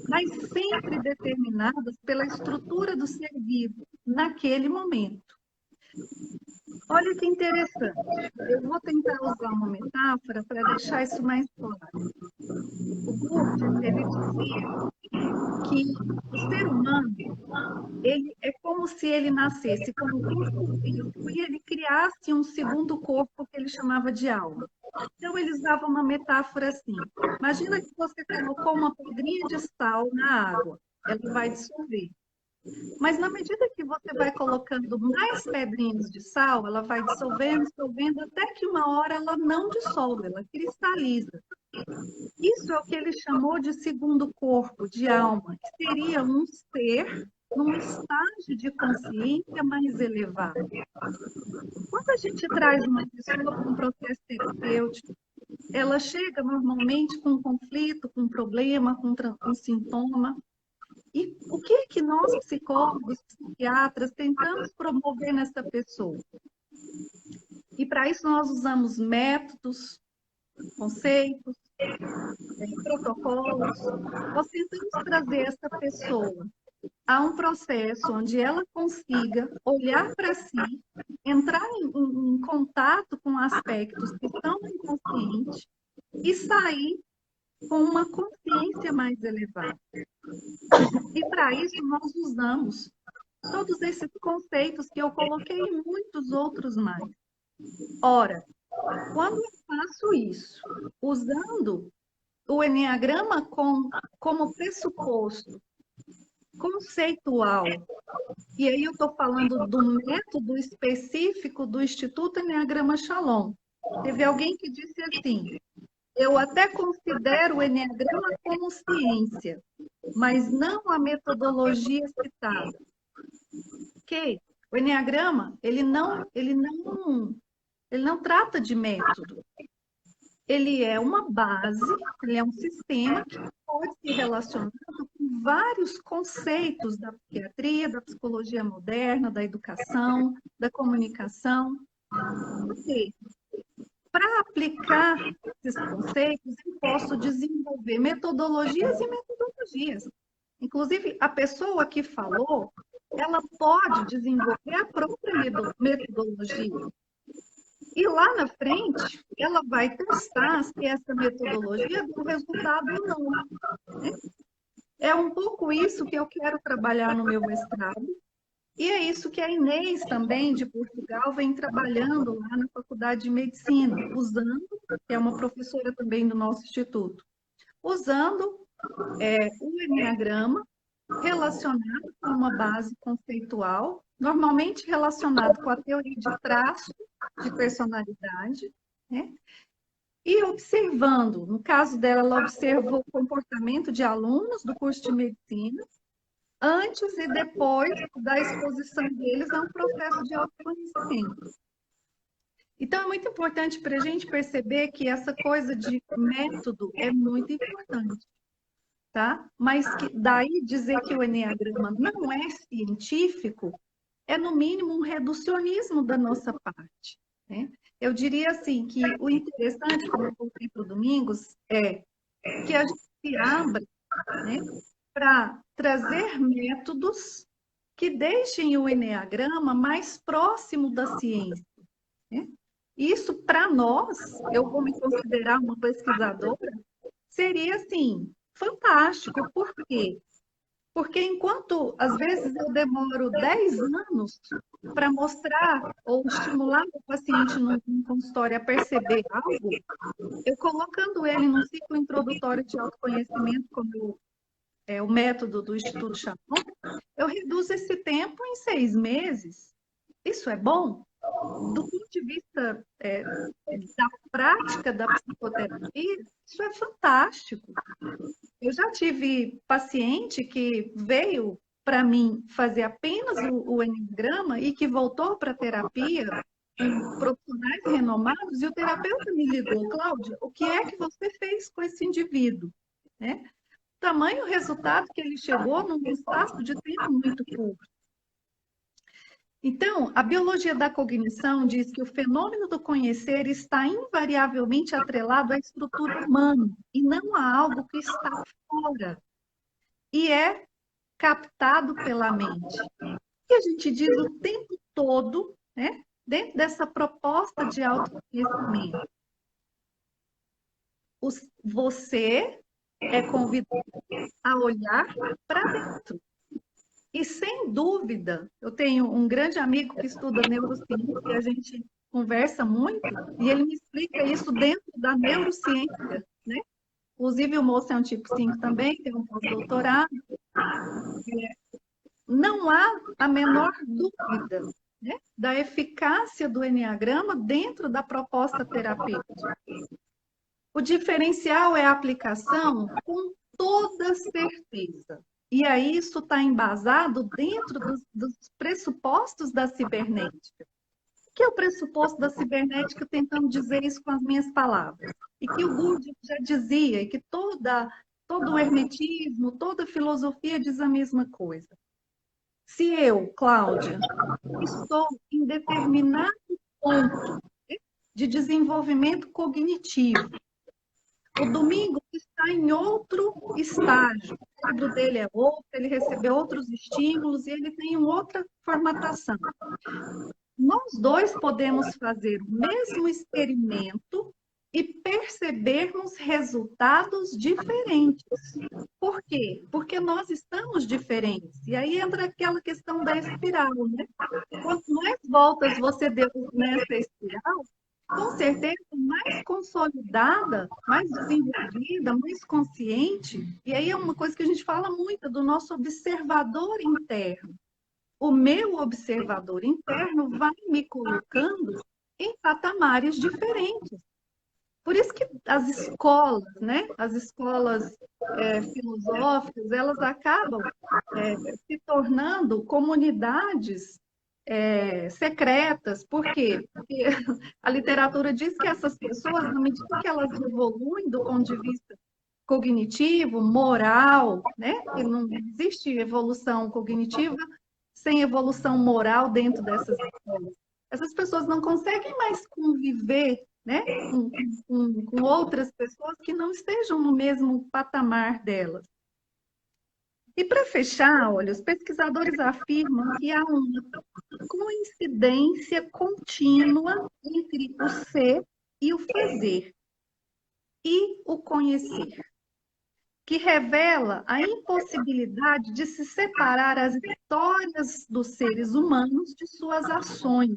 mas sempre determinadas pela estrutura do ser vivo naquele momento. Olha que interessante. Eu vou tentar usar uma metáfora para deixar isso mais claro. O Gurdjieff, ele dizia que o ser humano, ele é como se ele nascesse como um corpo físico e ele criasse um segundo corpo que ele chamava de alma. Então, eles davam uma metáfora assim. Imagina que você colocou uma pedrinha de sal na água. Ela vai dissolver. Mas, na medida que você vai colocando mais pedrinhas de sal, ela vai dissolvendo, dissolvendo, até que uma hora ela não dissolve, ela cristaliza. Isso é o que ele chamou de segundo corpo, de alma, que seria um ser num estágio de consciência mais elevado. Quando a gente traz uma pessoa para um processo terapêutico, ela chega normalmente com um conflito, com um problema, com um sintoma. E o que é que nós, psicólogos, psiquiatras, tentamos promover nessa pessoa? E para isso nós usamos métodos, conceitos, protocolos. Nós tentamos trazer essa pessoa a um processo onde ela consiga olhar para si, entrar em contato com aspectos que estão inconscientes e sair com uma consciência mais elevada. E para isso nós usamos todos esses conceitos que eu coloquei e muitos outros mais. Ora, quando eu faço isso, usando o Eneagrama como pressuposto conceitual, e aí eu estou falando do método específico do Instituto Eneagrama Shalom. Teve alguém que disse assim, eu até considero o Eneagrama como ciência, mas não a metodologia citada. Ok? O Eneagrama, ele não trata de método. Ele é uma base, ele é um sistema que pode se relacionar com vários conceitos da psiquiatria, da psicologia moderna, da educação, da comunicação. Ok? Para aplicar esses conceitos, eu posso desenvolver metodologias e metodologias. Inclusive, a pessoa que falou, ela pode desenvolver a própria metodologia. E lá na frente, ela vai testar se essa metodologia dá resultado ou não. É um pouco isso que eu quero trabalhar no meu mestrado. E é isso que a Inês também, de Portugal, vem trabalhando lá na Faculdade de Medicina, usando, que é uma professora também do nosso instituto, usando o Eneagrama relacionado com uma base conceitual, normalmente relacionado com a teoria de traço de personalidade, né? E observando, no caso dela, ela observou o comportamento de alunos do curso de medicina antes e depois da exposição deles a um processo de autoconhecimento. Então, é muito importante para a gente perceber que essa coisa de método é muito importante, tá? Mas daí dizer que o Eneagrama não é científico é, no mínimo, um reducionismo da nossa parte, né? Eu diria assim que o interessante, como eu coloquei para o Domingos, é que a gente se abra, né, para trazer métodos que deixem o Eneagrama mais próximo da ciência, né? Isso, para nós, eu vou me considerar uma pesquisadora, seria, assim, fantástico. Por quê? Porque enquanto, às vezes, eu demoro 10 anos para mostrar ou estimular o paciente no consultório a perceber algo, eu colocando ele num ciclo introdutório de autoconhecimento, como o método do Instituto Chapman, eu reduzo esse tempo em 6 meses. Isso é bom? Do ponto de vista da prática da psicoterapia, isso é fantástico. Eu já tive paciente que veio para mim fazer apenas o Eneagrama e que voltou para a terapia com profissionais renomados, e o terapeuta me ligou: Cláudia, o que é que você fez com esse indivíduo? Né? Tamanho resultado que ele chegou num espaço de tempo muito curto. Então, a biologia da cognição diz que o fenômeno do conhecer está invariavelmente atrelado à estrutura humana e não a algo que está fora e é captado pela mente. E a gente diz o tempo todo, né, dentro dessa proposta de autoconhecimento, você é convidado a olhar para dentro. E, sem dúvida, eu tenho um grande amigo que estuda neurociência e a gente conversa muito, e ele me explica isso dentro da neurociência, né? Inclusive, o moço é um tipo 5 também, tem um pós-doutorado. Não há a menor dúvida, né, da eficácia do Eneagrama dentro da proposta terapêutica. O diferencial é a aplicação com toda certeza. E aí isso está embasado dentro dos pressupostos da cibernética. O que é o pressuposto da cibernética, tentando dizer isso com as minhas palavras? E que o Gurdjieff já dizia, que todo o hermetismo, toda a filosofia diz a mesma coisa. Se eu, Cláudia, estou em determinado ponto de desenvolvimento cognitivo, o Domingos está em outro estágio, o cérebro dele é outro, ele recebeu outros estímulos e ele tem uma outra formatação. Nós dois podemos fazer o mesmo experimento e percebermos resultados diferentes. Por quê? Porque nós estamos diferentes. E aí entra aquela questão da espiral, né? Quanto mais voltas você deu nessa espiral, com certeza mais consolidada, mais desenvolvida, mais consciente. E aí é uma coisa que a gente fala muito do nosso observador interno. O meu observador interno vai me colocando em patamares diferentes. Por isso que as escolas, né, as escolas filosóficas, elas acabam se tornando comunidades secretas. Por quê? Porque a literatura diz que essas pessoas, na medida que elas evoluem do ponto de vista cognitivo, moral, né, que não existe evolução cognitiva sem evolução moral dentro dessas escolas. Essas pessoas não conseguem mais conviver, né, com outras pessoas que não estejam no mesmo patamar delas. E para fechar, olha, os pesquisadores afirmam que há uma coincidência contínua entre o ser e o fazer e o conhecer, que revela a impossibilidade de se separar as histórias dos seres humanos de suas ações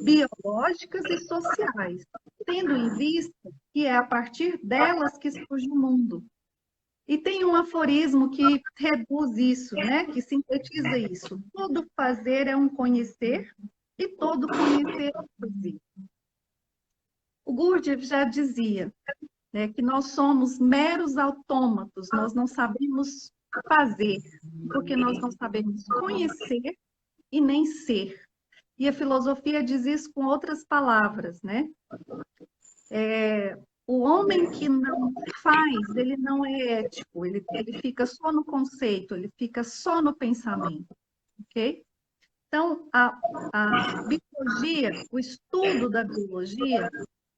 biológicas e sociais, tendo em vista que é a partir delas que surge o mundo. E tem um aforismo que reduz isso, né? Que sintetiza isso. Todo fazer é um conhecer e todo conhecer é um fazer. O Gurdjieff já dizia, né, que nós somos meros autômatos, nós não sabemos fazer, porque nós não sabemos conhecer e nem ser. E a filosofia diz isso com outras palavras, né? O homem que não faz, ele não é ético, ele fica só no conceito, ele fica só no pensamento, ok? Então, a biologia, o estudo da biologia,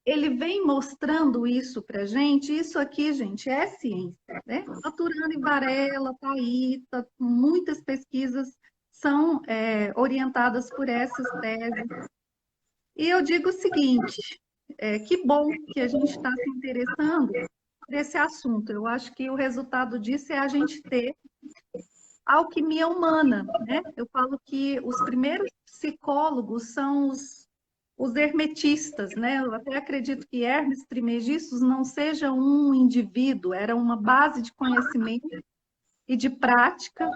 ele vem mostrando isso para a gente. Isso aqui, gente, é ciência, né? Maturana e Varela, tá aí, muitas pesquisas são orientadas por essas teses. E eu digo o seguinte, que bom que a gente está se interessando por esse assunto. Eu acho que o resultado disso é a gente ter alquimia humana, né? Eu falo que os primeiros psicólogos são os hermetistas, né? Eu até acredito que Hermes Trismegistus não seja um indivíduo, era uma base de conhecimento e de prática,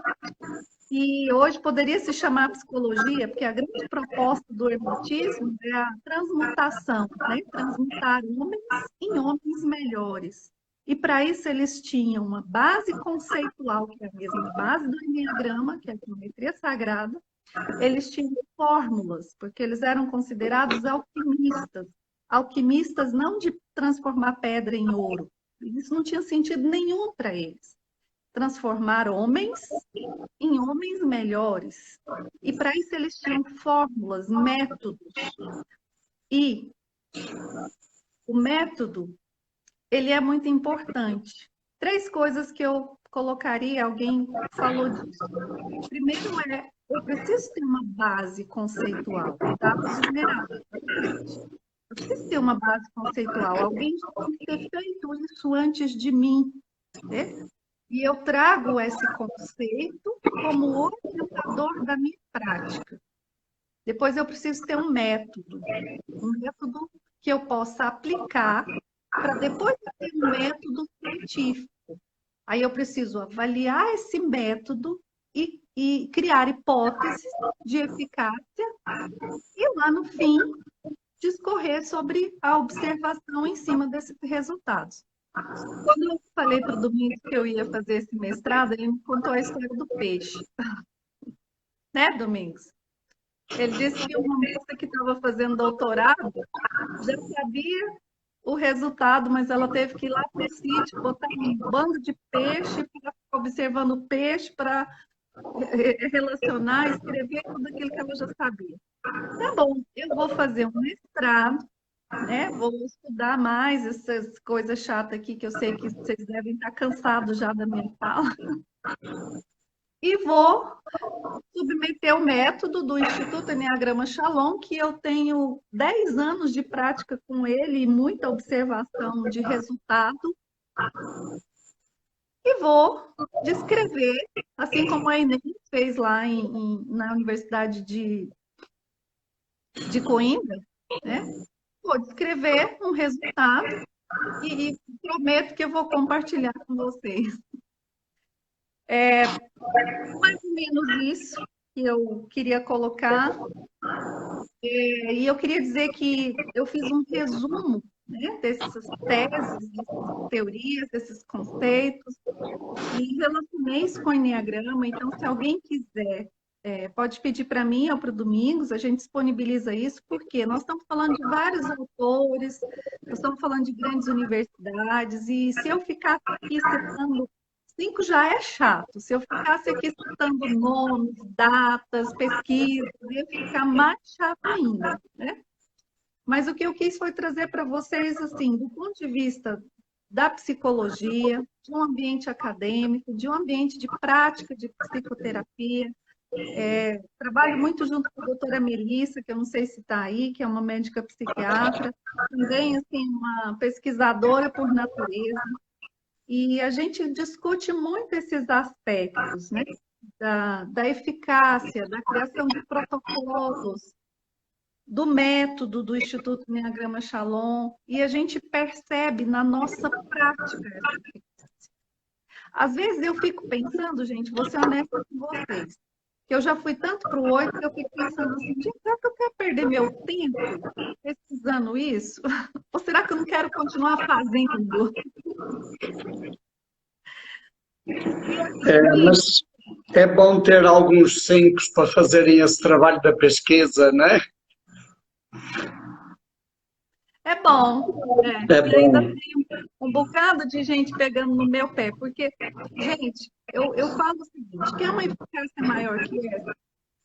e hoje poderia se chamar psicologia, porque a grande proposta do hermetismo é a transmutação, né? Transmutar homens em homens melhores. E para isso eles tinham uma base conceitual, que é a mesma base do Enneagrama, que é a geometria sagrada. Eles tinham fórmulas, porque eles eram considerados alquimistas. Alquimistas não de transformar pedra em ouro. Isso não tinha sentido nenhum para eles. Transformar homens em homens melhores. E para isso eles tinham fórmulas, métodos. E o método, ele é muito importante. 3 coisas que eu colocaria, alguém falou disso. Primeiro eu preciso ter uma base conceitual, dados generados. Eu preciso ter uma base conceitual. Alguém tem que ter feito isso antes de mim, né? E eu trago esse conceito como orientador da minha prática. Depois eu preciso ter um método que eu possa aplicar para depois ter um método científico. Aí eu preciso avaliar esse método e criar hipóteses de eficácia e lá no fim discorrer sobre a observação em cima desses resultados. Quando eu falei para o Domingos que eu ia fazer esse mestrado, ele me contou a história do peixe. Né, Domingos? Ele disse que uma moça que estava fazendo doutorado já sabia o resultado, mas ela teve que ir lá para o sítio, botar um bando de peixe, para ficar observando o peixe, para relacionar, escrever tudo aquilo que ela já sabia. Tá bom, eu vou fazer um mestrado, né? Vou estudar mais essas coisas chatas aqui, que eu sei que vocês devem estar cansados já da minha fala. E vou submeter o método do Instituto Enneagrama Shalom, que eu tenho 10 anos de prática com ele e muita observação de resultado. E vou descrever, assim como a Inês fez lá na Universidade de Coimbra, né? Vou descrever um resultado e prometo que eu vou compartilhar com vocês. Mais ou menos isso que eu queria colocar. E eu queria dizer que eu fiz um resumo, né, dessas teses, dessas teorias, desses conceitos, e relacionei isso com o Enneagrama. Então, se alguém quiser, pode pedir para mim ou para o Domingos, a gente disponibiliza isso, porque nós estamos falando de vários autores, nós estamos falando de grandes universidades, e se eu ficar aqui citando 5 já é chato. Se eu ficasse aqui citando nomes, datas, pesquisas, ia ficar mais chato ainda, né? Mas o que eu quis foi trazer para vocês, assim, do ponto de vista da psicologia, de um ambiente acadêmico, de um ambiente de prática de psicoterapia. Trabalho muito junto com a doutora Melissa, que eu não sei se está aí, que é uma médica psiquiatra, também, assim, uma pesquisadora por natureza. E a gente discute muito esses aspectos, né? Da eficácia, da criação de protocolos, do método do Instituto Enneagrama Shalom, e a gente percebe na nossa prática essa eficácia. Às vezes eu fico pensando, gente, vou ser honesta com vocês, que eu já fui tanto para o 8 que eu fico pensando assim, gente, será que eu quero perder meu tempo pesquisando isso? Ou será que eu não quero continuar fazendo? Mas é bom ter alguns 5 para fazerem esse trabalho da pesquisa, não é? É bom, É e ainda bom. tem um bocado de gente pegando no meu pé, porque, gente, eu falo o seguinte, quer uma eficácia maior que essa?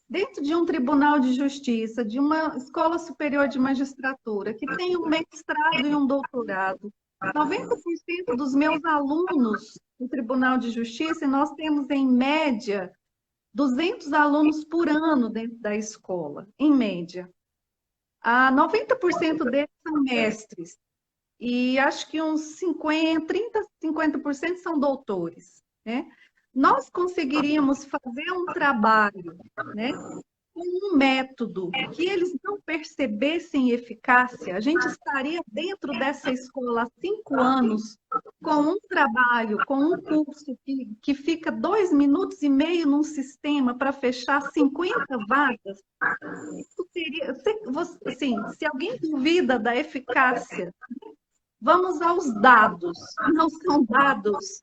Dentro de um tribunal de justiça, de uma escola superior de magistratura, que tem um mestrado e um doutorado, 90% dos meus alunos no tribunal de justiça, e nós temos, em média, 200 alunos por ano dentro da escola, em média. 90% deles são mestres, e acho que uns 50% são doutores, né? Nós conseguiríamos fazer um trabalho, né, com um método que eles não percebessem eficácia, a gente estaria dentro dessa escola há 5 anos com um trabalho, com um curso que fica 2 minutos e meio num sistema para fechar 50 vagas. Isso seria, assim, se alguém duvida da eficácia, vamos aos dados. Não são dados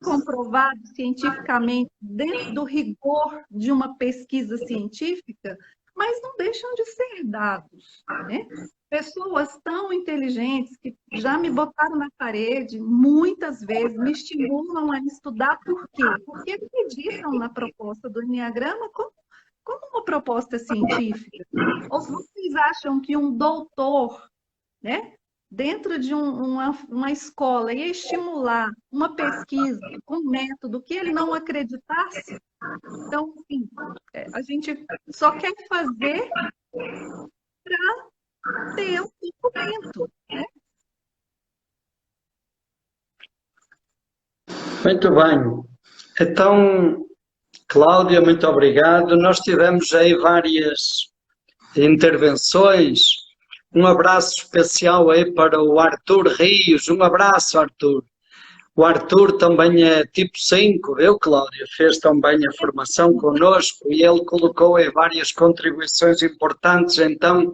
comprovados cientificamente dentro do rigor de uma pesquisa científica, mas não deixam de ser dados, né? Pessoas tão inteligentes que já me botaram na parede muitas vezes, me estimulam a estudar. Por quê? Porque acreditam na proposta do Enneagrama como uma proposta científica. Ou vocês acham que um doutor, né, dentro de uma escola ia estimular uma pesquisa com um método que ele não acreditasse? Então, assim, a gente só quer fazer para ter um documento, né? Muito bem. Então, Cláudia, muito obrigado. Nós tivemos aí várias intervenções. Um abraço especial aí para o Arthur Rios. Um abraço, Arthur. O Arthur também é tipo 5, viu, Cláudia? Fez também a formação connosco e ele colocou aí várias contribuições importantes. Então,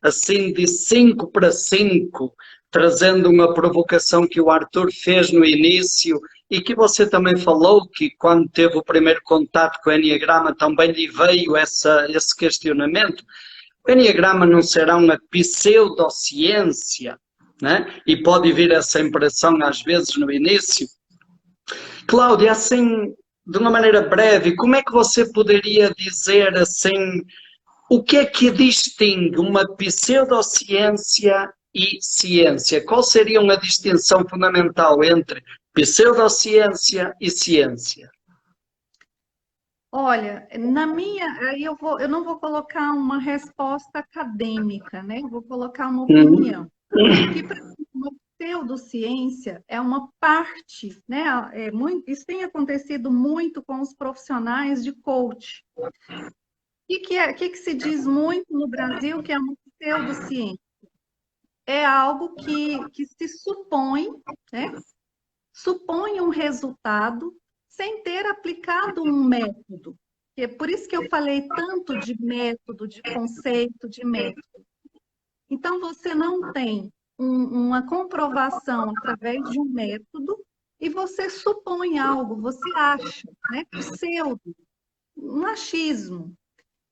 assim, de 5 para 5, trazendo uma provocação que o Arthur fez no início e que você também falou, que quando teve o primeiro contato com o Enneagrama também lhe veio esse questionamento. O Enneagrama não será uma pseudociência, né? E pode vir essa impressão às vezes no início. Cláudia, assim, de uma maneira breve, como é que você poderia dizer assim, o que é que distingue uma pseudociência e ciência? Qual seria uma distinção fundamental entre pseudociência e ciência? Olha, aí eu não vou colocar uma resposta acadêmica, né? Eu vou colocar uma opinião. Que para uma pseudociência é uma parte, né? Isso tem acontecido muito com os profissionais de coach. O que se diz muito no Brasil que é uma pseudociência? É algo que se supõe, né? Supõe um resultado sem ter aplicado um método. É por isso que eu falei tanto de método, de conceito, de método. Então, você não tem uma comprovação através de um método e você supõe algo, você acha, né? Pseudo, um achismo,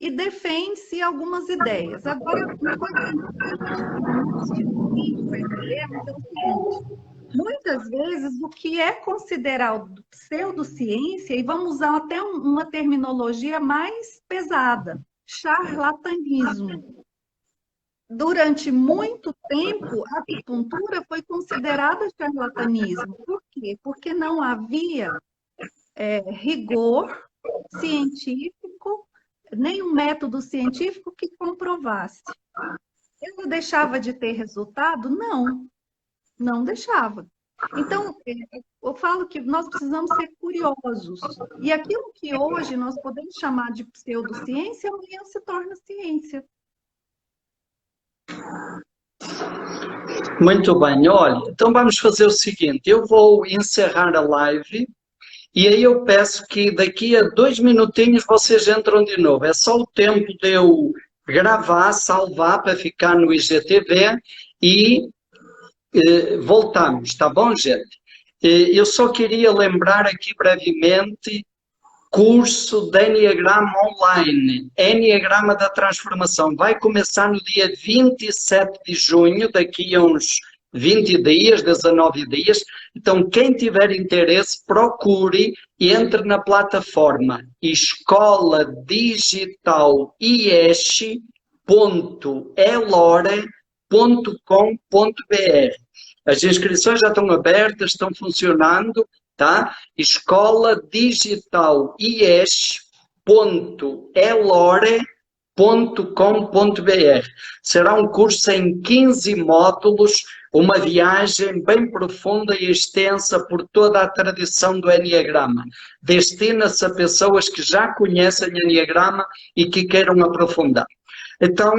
e defende-se algumas ideias. Agora, uma coisa que é o seguinte: muitas vezes o que é considerado pseudociência, e vamos usar até uma terminologia mais pesada, charlatanismo. Durante muito tempo, a acupuntura foi considerada charlatanismo. Por quê? Porque não havia rigor científico, nem um método científico que comprovasse. Ela deixava de ter resultado? Não, não deixava. Então, eu falo que nós precisamos ser curiosos. E aquilo que hoje nós podemos chamar de pseudociência, amanhã se torna ciência. Muito bem, olha, então vamos fazer o seguinte, eu vou encerrar a live E aí eu peço que daqui a 2 minutinhos vocês entram de novo. É só o tempo de eu gravar, salvar para ficar no IGTV e voltamos, tá bom, gente? Eu só queria lembrar aqui brevemente curso de Enneagrama online, Enneagrama da Transformação. Vai começar no dia 27 de junho, daqui a uns 20 dias, 19 dias. Então, quem tiver interesse, procure e entre na plataforma Escola Digital IES.elore.com.br. As inscrições já estão abertas, estão funcionando, tá? Escola Digital IES.elore.com.br. Será um curso em 15 módulos, uma viagem bem profunda e extensa por toda a tradição do Enneagrama. Destina-se a pessoas que já conhecem o Enneagrama e que queiram aprofundar. Então,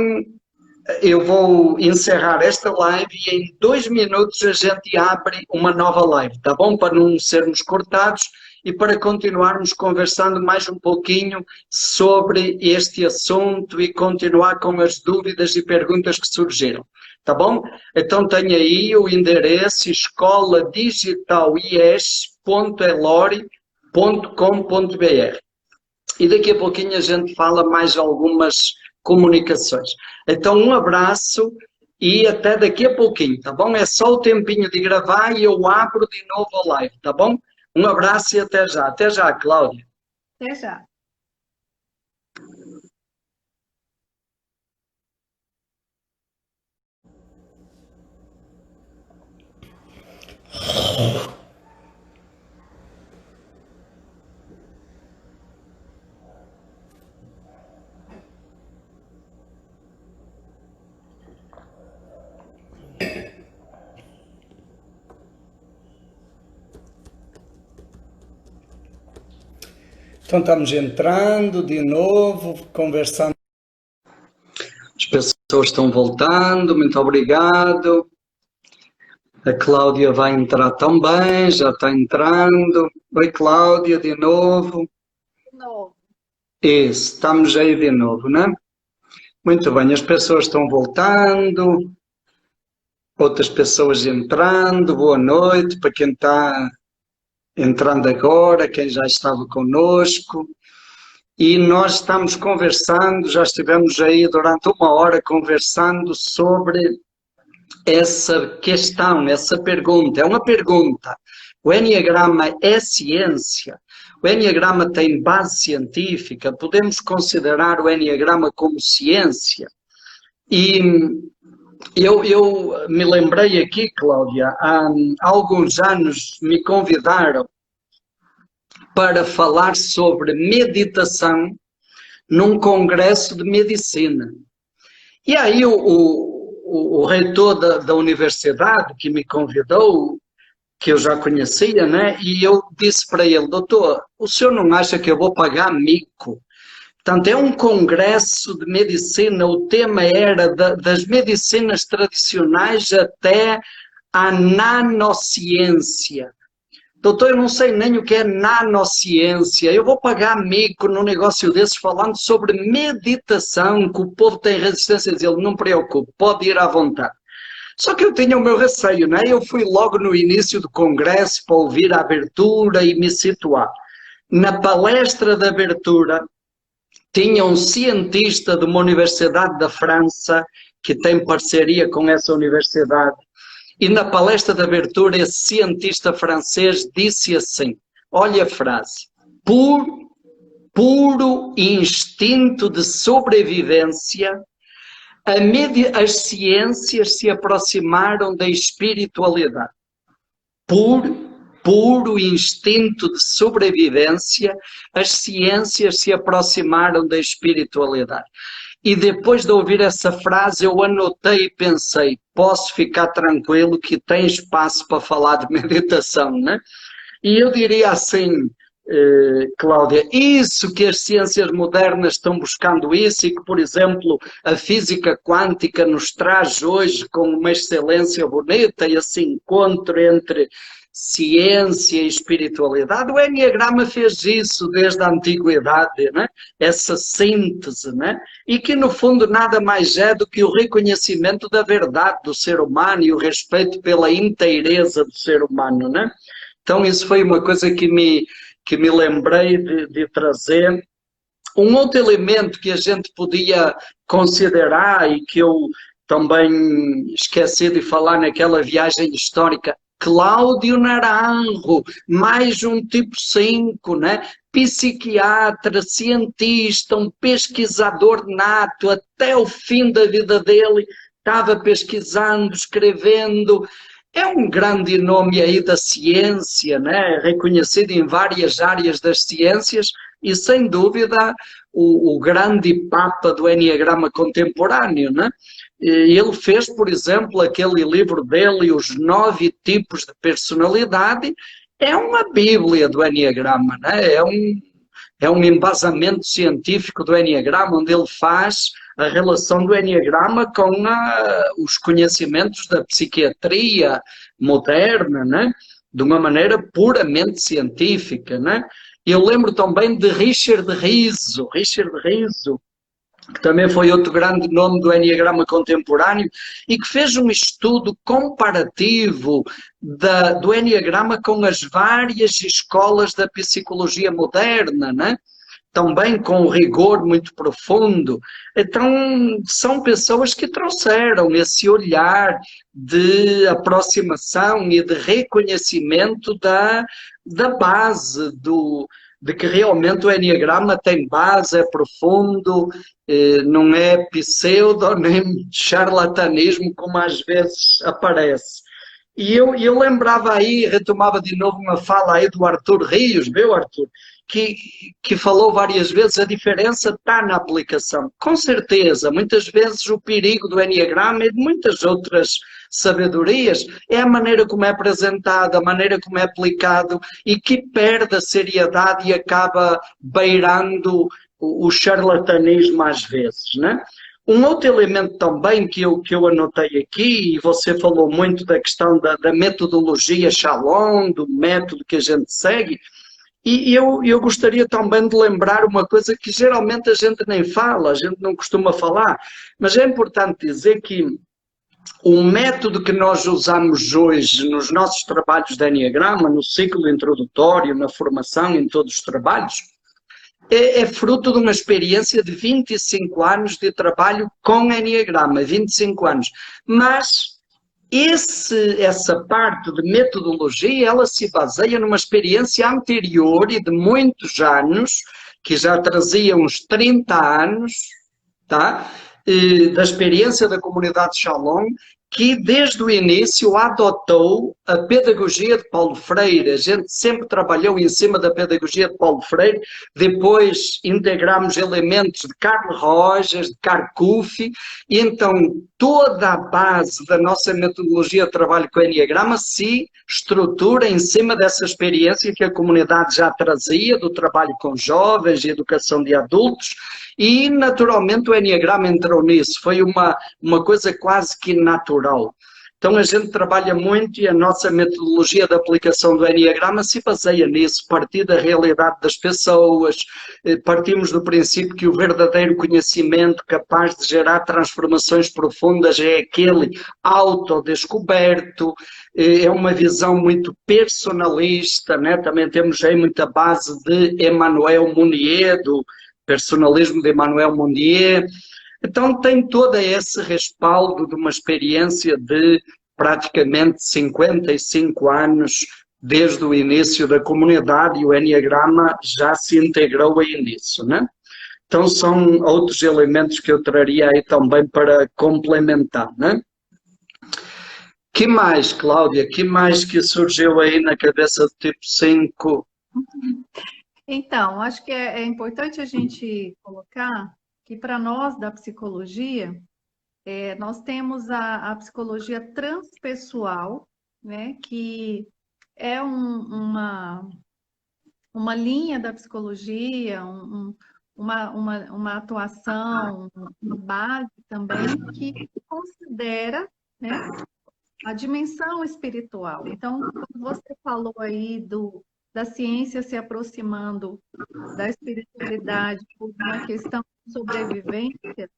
eu vou encerrar esta live e em 2 minutos a gente abre uma nova live, tá bom? Para não sermos cortados e para continuarmos conversando mais um pouquinho sobre este assunto e continuar com as dúvidas e perguntas que surgiram, tá bom? Então tenho aí o endereço escoladisitalies.elore.com.br e daqui a pouquinho a gente fala mais algumas comunicações. Então, um abraço e até daqui a pouquinho, tá bom? É só o tempinho de gravar e eu abro de novo a live, tá bom? Um abraço e até já. Até já, Cláudia. Até já. Então estamos entrando de novo, conversando. As pessoas estão voltando, muito obrigado. A Cláudia vai entrar também, já está entrando. Oi, Cláudia, de novo. De novo. Isso, estamos aí de novo, né? Muito bem, as pessoas estão voltando, outras pessoas entrando. Boa noite para quem está entrando agora, quem já estava conosco. E nós estamos conversando, já estivemos aí durante 1 hora conversando sobre essa questão, essa pergunta. É uma pergunta. O Enneagrama é ciência? O Enneagrama tem base científica? Podemos considerar o Enneagrama como ciência? E eu me lembrei aqui, Cláudia, há alguns anos me convidaram para falar sobre meditação num congresso de medicina. E aí o reitor da universidade que me convidou, que eu já conhecia, né? E eu disse para ele, doutor, o senhor não acha que eu vou pagar mico? Portanto, é um congresso de medicina, o tema era das medicinas tradicionais até a nanociência. Doutor, eu não sei nem o que é nanociência, eu vou pagar mico num negócio desses falando sobre meditação, que o povo tem resistência a dizer, não preocupe, pode ir à vontade. Só que eu tinha o meu receio, não é? Eu fui logo no início do congresso para ouvir a abertura e me situar. Na palestra de abertura, tinha um cientista de uma universidade da França, que tem parceria com essa universidade, e na palestra de abertura esse cientista francês disse assim, olha a frase, puro instinto de sobrevivência, as ciências se aproximaram da espiritualidade. Puro instinto de sobrevivência, as ciências se aproximaram da espiritualidade. E depois de ouvir essa frase, eu anotei e pensei, posso ficar tranquilo que tem espaço para falar de meditação, né? E eu diria assim, Cláudia, isso que as ciências modernas estão buscando isso e que, por exemplo, a física quântica nos traz hoje com uma excelência bonita e esse encontro entre ciência e espiritualidade. O Enneagrama fez isso desde a antiguidade, né? Essa síntese, né? E que no fundo nada mais é do que o reconhecimento da verdade do ser humano e o respeito pela inteireza do ser humano, né? Então isso foi uma coisa que me lembrei de trazer. Um outro elemento que a gente podia considerar e que eu também esqueci de falar naquela viagem histórica, Cláudio Naranjo, mais um tipo 5, né? Psiquiatra, cientista, um pesquisador nato, até o fim da vida dele, estava pesquisando, escrevendo. É um grande nome aí da ciência, né? Reconhecido em várias áreas das ciências e, sem dúvida, o grande papa do Enneagrama contemporâneo, né? Ele fez, por exemplo, aquele livro dele, Os 9 Tipos de Personalidade, é uma bíblia do Enneagrama, né? É um embasamento científico do Enneagrama, onde ele faz a relação do Enneagrama com os conhecimentos da psiquiatria moderna, né? De uma maneira puramente científica, né? Eu lembro também de Richard Riso, que também foi outro grande nome do Enneagrama contemporâneo, e que fez um estudo comparativo do Enneagrama com as várias escolas da psicologia moderna, né? Também com um rigor muito profundo. Então, são pessoas que trouxeram esse olhar de aproximação e de reconhecimento da base de que realmente o Enneagrama tem base, é profundo, não é pseudo nem charlatanismo como às vezes aparece. E eu lembrava aí, retomava de novo uma fala aí do Arthur Rios, meu Arthur, que falou várias vezes, a diferença está na aplicação. Com certeza, muitas vezes o perigo do Enneagrama e de muitas outras sabedorias é a maneira como é apresentado, a maneira como é aplicado e que perde a seriedade e acaba beirando o charlatanismo às vezes, né? Um outro elemento também que eu anotei aqui, e você falou muito da questão da metodologia Shalom, do método que a gente segue, e eu gostaria também de lembrar uma coisa que geralmente a gente nem fala, a gente não costuma falar, mas é importante dizer que o método que nós usamos hoje nos nossos trabalhos de Enneagrama, no ciclo introdutório, na formação, em todos os trabalhos, é fruto de uma experiência de 25 anos de trabalho com Enneagrama, 25 anos. Mas essa parte de metodologia, ela se baseia numa experiência anterior e de muitos anos, que já trazia uns 30 anos, tá? Da experiência da comunidade Shalom, que desde o início adotou a pedagogia de Paulo Freire. A gente sempre trabalhou em cima da pedagogia de Paulo Freire, depois integramos elementos de Carl Rogers, de Carcufi, e então toda a base da nossa metodologia de trabalho com o Enneagrama se estrutura em cima dessa experiência que a comunidade já trazia, do trabalho com jovens e educação de adultos, e naturalmente o Enneagrama entrou nisso, foi uma coisa quase que natural. Então a gente trabalha muito e a nossa metodologia de aplicação do Enneagrama se baseia nisso, partir da realidade das pessoas, partimos do princípio que o verdadeiro conhecimento capaz de gerar transformações profundas é aquele autodescoberto, é uma visão muito personalista, né? Também temos aí muita base de Emmanuel Mounier, do personalismo de Emmanuel Mounier. Então tem todo esse respaldo de uma experiência de praticamente 55 anos desde o início da comunidade, e o Enneagrama já se integrou aí nisso, né? Então são outros elementos que eu traria aí também para complementar, né? Que mais, Cláudia? Que mais que surgiu aí na cabeça do tipo 5? Então, acho que é importante a gente colocar que para nós da psicologia, nós temos a psicologia transpessoal, né, que é uma linha da psicologia, uma atuação, uma base também que considera, né, a dimensão espiritual. Então, quando você falou aí da ciência se aproximando da espiritualidade por uma questão de sobrevivência,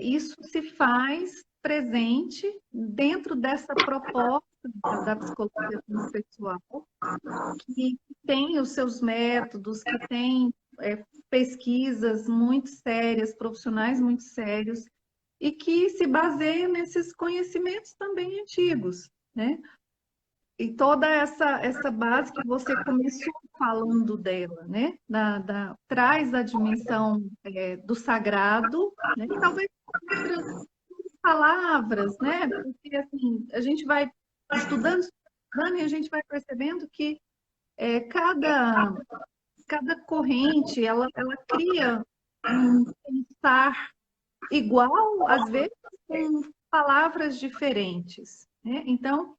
isso se faz presente dentro dessa proposta da psicologia transpessoal, que tem os seus métodos, que tem pesquisas muito sérias, profissionais muito sérios, e que se baseia nesses conhecimentos também antigos, né? E toda essa base que você começou falando dela, né? Traz a dimensão do sagrado, né? E talvez outras palavras, né? Porque assim, a gente vai estudando e a gente vai percebendo que cada corrente ela cria um pensar igual, às vezes, com palavras diferentes, né? Então,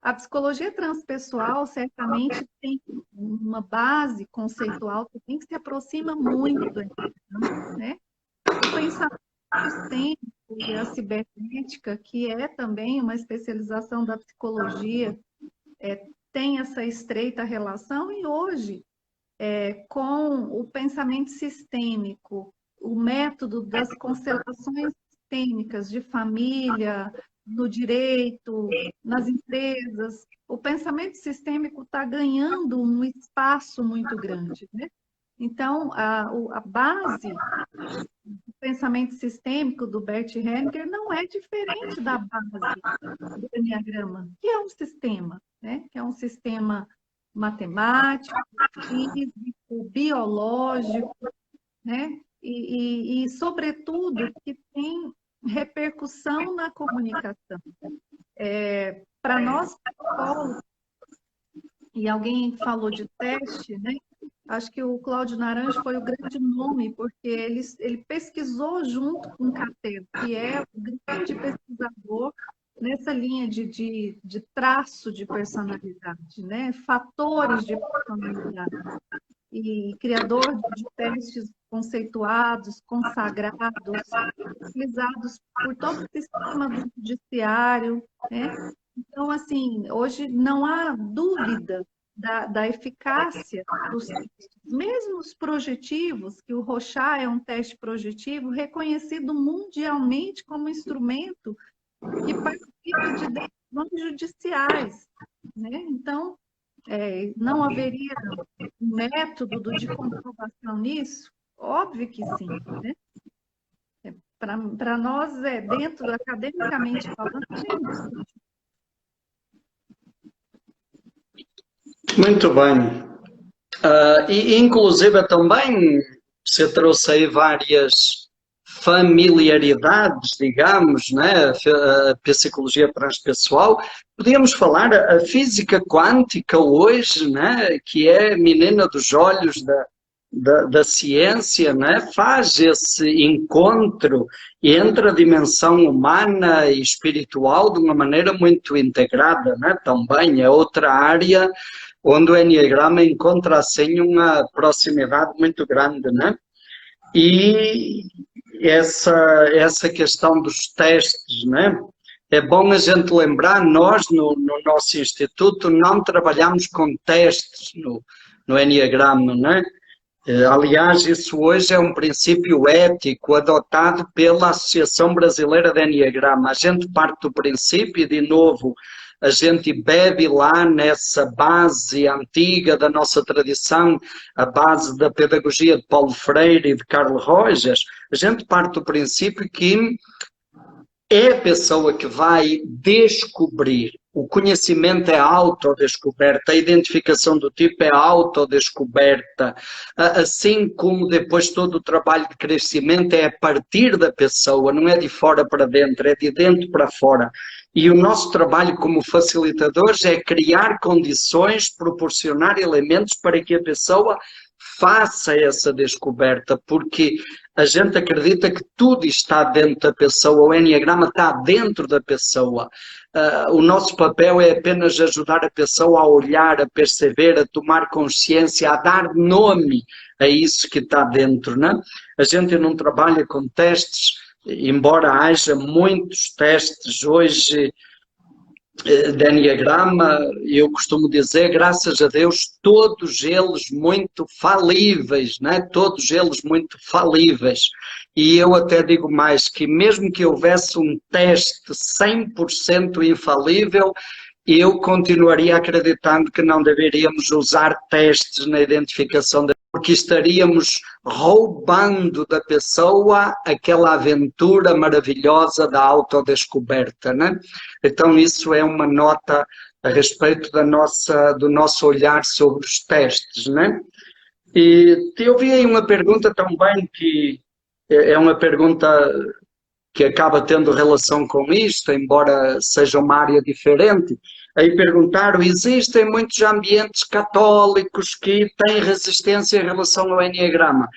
a psicologia transpessoal certamente tem uma base conceitual também que se aproxima muito do Enneagrama, né? O pensamento sistêmico e a cibernética, que é também uma especialização da psicologia, tem essa estreita relação, e hoje, com o pensamento sistêmico, o método das constelações sistêmicas de família, no direito, nas empresas, o pensamento sistêmico está ganhando um espaço muito grande, né? Então, a base do pensamento sistêmico do Bert Hellinger não é diferente da base do Enneagrama, que é um sistema, né? Que é um sistema matemático, físico, biológico, né? E sobretudo, que tem repercussão na comunicação. Para nós, psicólogos, e alguém falou de teste, né? Acho que o Cláudio Naranjo foi o grande nome, porque ele pesquisou junto com o Cattell, que é o grande pesquisador nessa linha de traço de personalidade, né? Fatores de personalidade. E criador de testes conceituados, consagrados, utilizados por todo o sistema do judiciário, né? Então, assim, hoje não há dúvida da eficácia dos testes, mesmo os projetivos, que o Rorschach é um teste projetivo reconhecido mundialmente como instrumento que participa de decisões judiciais, né? Então, não haveria método de comprovação nisso? Óbvio que sim, né? Para nós, dentro, academicamente falando, gente. Muito bem. E inclusive também você trouxe aí várias familiaridades, digamos, né? A psicologia transpessoal. Podíamos falar a física quântica hoje, né? Que é a menina dos olhos da ciência, né? Faz esse encontro entre a dimensão humana e espiritual de uma maneira muito integrada, né? Também é outra área onde o Enneagrama encontra assim uma proximidade muito grande, né? E essa questão dos testes, né? É bom a gente lembrar, nós no nosso instituto não trabalhamos com testes no Enneagrama, né? Aliás, isso hoje é um princípio ético adotado pela Associação Brasileira de Enneagrama. A gente parte do princípio, e de novo, a gente bebe lá nessa base antiga da nossa tradição, a base da pedagogia de Paulo Freire e de Carl Rogers. A gente parte do princípio que é a pessoa que vai descobrir. O conhecimento é autodescoberta, a identificação do tipo é autodescoberta, assim como depois todo o trabalho de crescimento é a partir da pessoa, não é de fora para dentro, é de dentro para fora. E o nosso trabalho como facilitadores é criar condições, proporcionar elementos para que a pessoa faça essa descoberta, porque a gente acredita que tudo está dentro da pessoa, o Enneagrama está dentro da pessoa. O nosso papel é apenas ajudar a pessoa a olhar, a perceber, a tomar consciência, a dar nome a isso que está dentro, né? A gente não trabalha com testes, embora haja muitos testes hoje. de Enneagrama, eu costumo dizer, graças a Deus, todos eles muito falíveis, né? Todos eles muito falíveis. E eu até digo mais, que mesmo que houvesse um teste 100% infalível, eu continuaria acreditando que não deveríamos usar testes na identificação porque estaríamos roubando da pessoa aquela aventura maravilhosa da autodescoberta, né? Então isso é uma nota a respeito do nosso olhar sobre os testes, né? E eu vi aí uma pergunta também que é uma pergunta que acaba tendo relação com isto, embora seja uma área diferente. Aí perguntaram, existem muitos ambientes católicos que têm resistência em relação ao Enneagrama.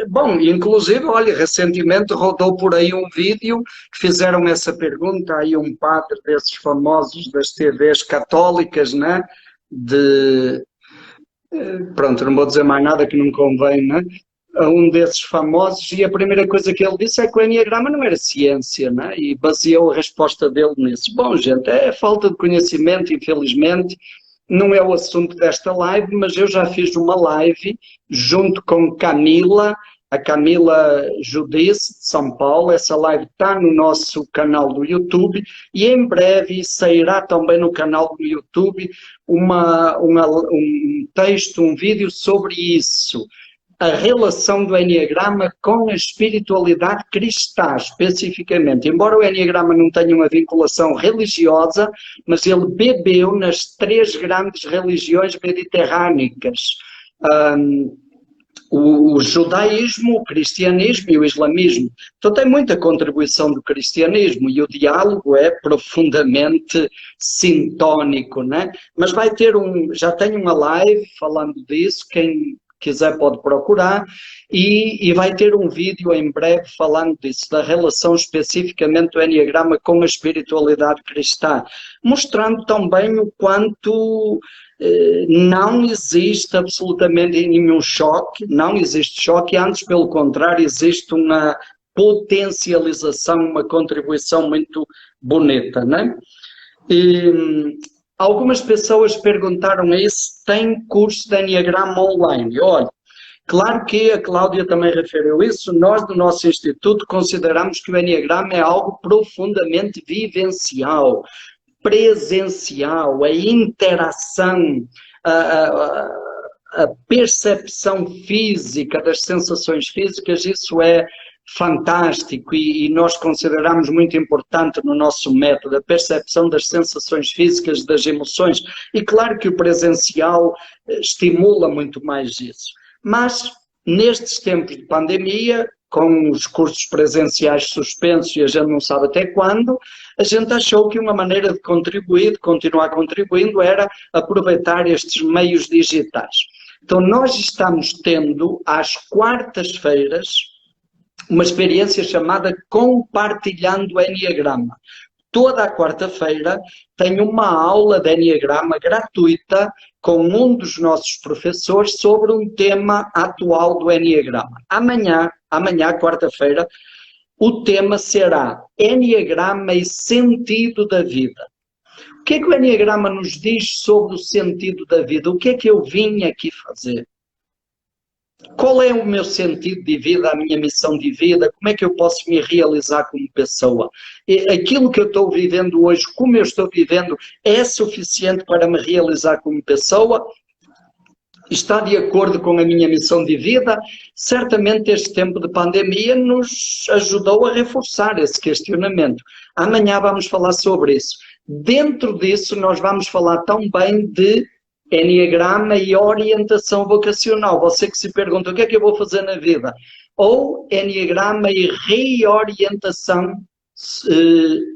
Bom, inclusive, olha, recentemente rodou por aí um vídeo que fizeram essa pergunta, aí um padre desses famosos das TVs católicas, né? Pronto, não vou dizer mais nada que não convém, né? A um desses famosos, e a primeira coisa que ele disse é que o Enneagrama não era ciência, né? E baseou a resposta dele nisso. Bom, gente, é falta de conhecimento, infelizmente, não é o assunto desta live, mas eu já fiz uma live junto com Camila, a Camila Judice, de São Paulo. Essa live está no nosso canal do YouTube e em breve sairá também no canal do YouTube um texto, um vídeo sobre isso. A relação do Enneagrama com a espiritualidade cristã, especificamente. Embora o Enneagrama não tenha uma vinculação religiosa, mas ele bebeu nas 3 grandes religiões mediterrânicas. O judaísmo, o cristianismo e o islamismo. Então tem muita contribuição do cristianismo e o diálogo é profundamente sintónico, né? Mas vai ter já tem uma live falando disso, quem quiser pode procurar, e vai ter um vídeo em breve falando disso, da relação especificamente do Enneagrama com a espiritualidade cristã, mostrando também o quanto não existe absolutamente nenhum choque, não existe choque, antes pelo contrário existe uma potencialização, uma contribuição muito bonita, né? E algumas pessoas perguntaram aí se tem curso de Enneagrama online. Olha, claro que a Cláudia também referiu isso, nós do nosso instituto consideramos que o Enneagrama é algo profundamente vivencial, presencial, a interação, a percepção física das sensações físicas, isso é fantástico e nós consideramos muito importante no nosso método a percepção das sensações físicas, das emoções, e claro que o presencial estimula muito mais isso. Mas nestes tempos de pandemia, com os cursos presenciais suspensos e a gente não sabe até quando, a gente achou que uma maneira de contribuir, de continuar contribuindo, era aproveitar estes meios digitais. Então nós estamos tendo às quartas-feiras uma experiência chamada Compartilhando Enneagrama. Toda a quarta-feira tem uma aula de Enneagrama gratuita com um dos nossos professores sobre um tema atual do Enneagrama. Amanhã, quarta-feira, o tema será Enneagrama e sentido da vida. O que é que o Enneagrama nos diz sobre o sentido da vida? O que é que eu vim aqui fazer? Qual é o meu sentido de vida, a minha missão de vida? Como é que eu posso me realizar como pessoa? Aquilo que eu estou vivendo hoje, como eu estou vivendo, é suficiente para me realizar como pessoa? Está de acordo com a minha missão de vida? Certamente este tempo de pandemia nos ajudou a reforçar esse questionamento. Amanhã vamos falar sobre isso. Dentro disso nós vamos falar também de Enneagrama e orientação vocacional. Você que se pergunta o que é que eu vou fazer na vida? Ou Enneagrama e reorientação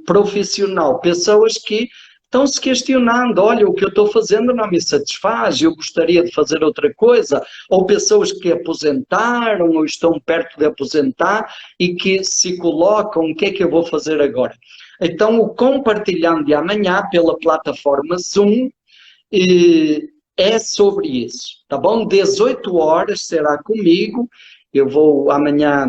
profissional. Pessoas que estão se questionando, olha, o que eu estou fazendo não me satisfaz, eu gostaria de fazer outra coisa. Ou pessoas que aposentaram ou estão perto de aposentar e que se colocam, o que é que eu vou fazer agora? Então, o Compartilhando de amanhã pela plataforma Zoom é sobre isso, tá bom? 18 horas será comigo, eu vou amanhã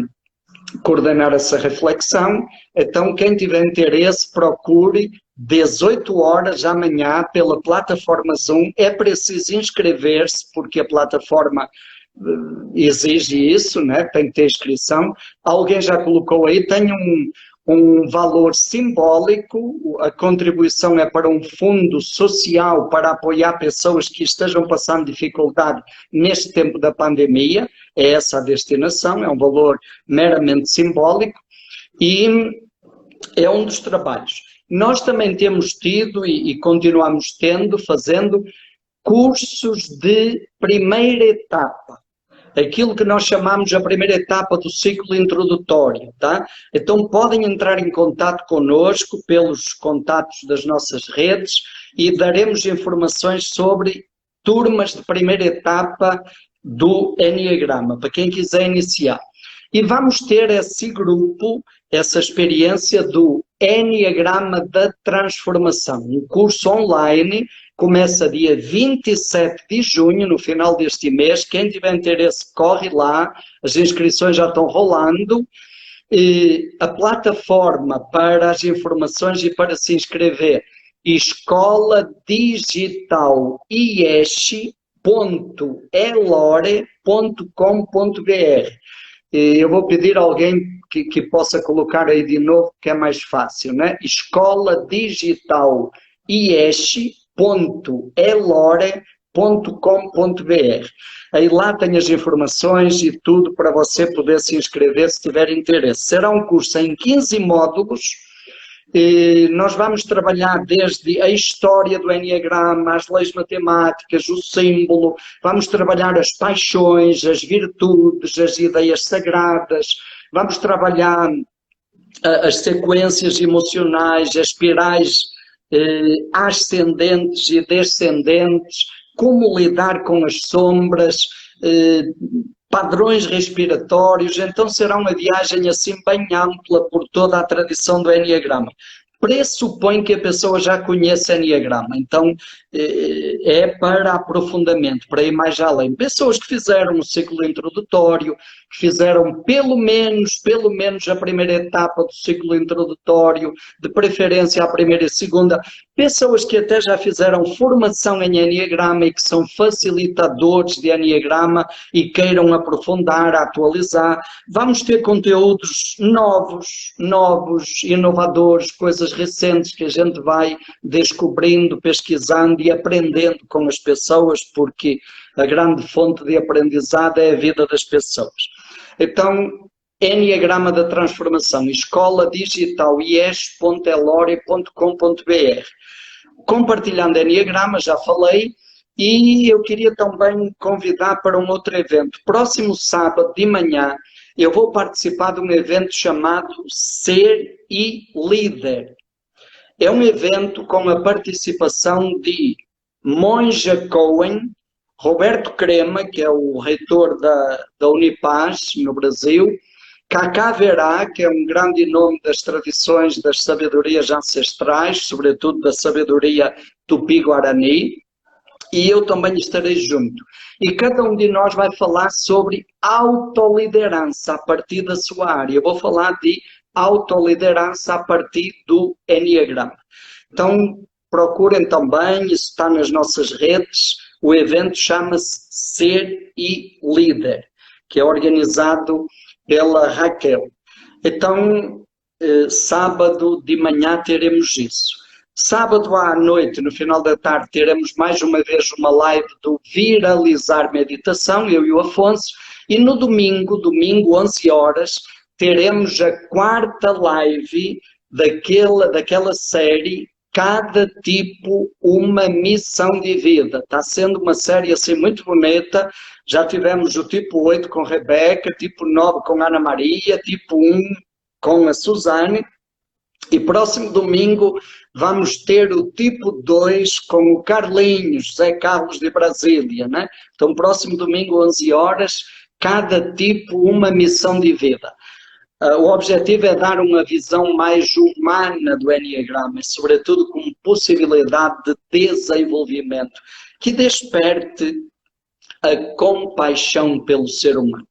coordenar essa reflexão. Então, quem tiver interesse, procure 18 horas amanhã pela plataforma Zoom. É preciso inscrever-se, porque a plataforma exige isso, né? Tem que ter inscrição. Alguém já colocou aí, tem um valor simbólico, a contribuição é para um fundo social para apoiar pessoas que estejam passando dificuldade neste tempo da pandemia, é essa a destinação, é um valor meramente simbólico e é um dos trabalhos. Nós também temos tido e continuamos tendo, fazendo cursos de primeira etapa. Aquilo que nós chamamos a primeira etapa do ciclo introdutório, tá? Então podem entrar em contato connosco pelos contatos das nossas redes e daremos informações sobre turmas de primeira etapa do Enneagrama, para quem quiser iniciar. E vamos ter esse grupo, essa experiência do Enneagrama da Transformação, um curso online. Começa dia 27 de junho, no final deste mês. Quem tiver interesse, corre lá. As inscrições já estão rolando. E a plataforma para as informações e para se inscrever, escoladisgitaliesh.elore.com.br. Eu vou pedir a alguém que possa colocar aí de novo, que é mais fácil, né? escoladisgitaliesh.elore.com.br. Aí lá tem as informações e tudo para você poder se inscrever se tiver interesse. Será um curso em 15 módulos. E nós vamos trabalhar desde a história do Enneagrama, as leis matemáticas, o símbolo, vamos trabalhar as paixões, as virtudes, as ideias sagradas, vamos trabalhar as sequências emocionais, as espirais ascendentes e descendentes, como lidar com as sombras, padrões respiratórios. Então será uma viagem assim bem ampla por toda a tradição do Enneagrama. Pressupõe que a pessoa já conhece Enneagrama, então é para aprofundamento, para ir mais além. Pessoas que fizeram o ciclo introdutório, que fizeram pelo menos a primeira etapa do ciclo introdutório, de preferência a primeira e a segunda, pessoas que até já fizeram formação em Enneagrama e que são facilitadores de Enneagrama e queiram aprofundar, atualizar. Vamos ter conteúdos novos, inovadores, coisas recentes que a gente vai descobrindo, pesquisando e aprendendo com as pessoas, porque a grande fonte de aprendizado é a vida das pessoas. Então, Enneagrama da Transformação, escoladisgitaliesh.elore.com.br. Compartilhando Enneagrama, já falei, e eu queria também convidar para um outro evento. Próximo sábado de manhã, eu vou participar de um evento chamado Ser e Líder. É um evento com a participação de Monja Cohen, Roberto Crema, que é o reitor da Unipaz, no Brasil, Cacá Verá, que é um grande nome das tradições das sabedorias ancestrais, sobretudo da sabedoria tupi-guarani, e eu também estarei junto. E cada um de nós vai falar sobre autoliderança a partir da sua área. Eu vou falar de autoliderança a partir do Enneagrama. Então, procurem também, isso está nas nossas redes, o evento chama-se Ser e Líder, que é organizado pela Raquel. Então, sábado de manhã teremos isso. Sábado à noite, no final da tarde, teremos mais uma vez uma live do Viralizar Meditação, eu e o Afonso, e no domingo, 11 horas, teremos a quarta live daquela série Cada Tipo Uma Missão de Vida. Está sendo uma série assim muito bonita. Já tivemos o tipo 8 com Rebeca, tipo 9 com Ana Maria, tipo 1 com a Suzane. E próximo domingo vamos ter o tipo 2 com o Carlinhos, José Carlos de Brasília, né? Então próximo domingo, 11 horas, Cada Tipo Uma Missão de Vida. O objetivo é dar uma visão mais humana do Enneagrama, sobretudo com possibilidade de desenvolvimento, que desperte a compaixão pelo ser humano.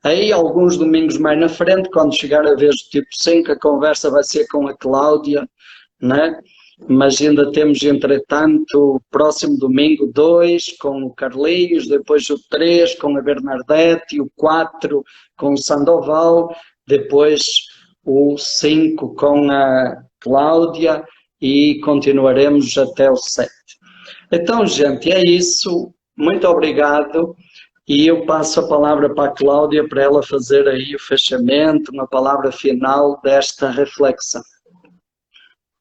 Aí, alguns domingos mais na frente, quando chegar a vez do tipo 5, a conversa vai ser com a Cláudia, né? Mas ainda temos, entretanto, o próximo domingo 2 com o Carlinhos, depois o 3 com a Bernadette, o 4 com o Sandoval, depois o 5 com a Cláudia e continuaremos até o 7. Então, gente, é isso. Muito obrigado. E eu passo a palavra para a Cláudia para ela fazer aí o fechamento, uma palavra final desta reflexão.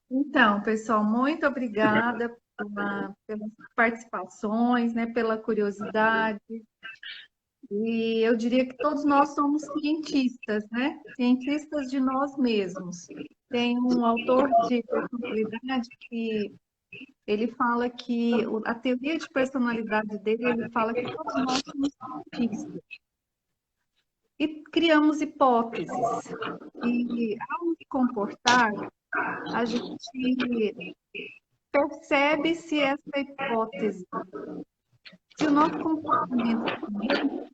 Então, pessoal, muito obrigada pelas participações, né, pela curiosidade. E eu diria que todos nós somos cientistas, né? Cientistas de nós mesmos. Tem um autor de personalidade que ele fala que a teoria de personalidade dele, ele fala que todos nós somos cientistas. E criamos hipóteses. E ao nos comportar, a gente percebe se essa hipótese, se o nosso comportamento é correto,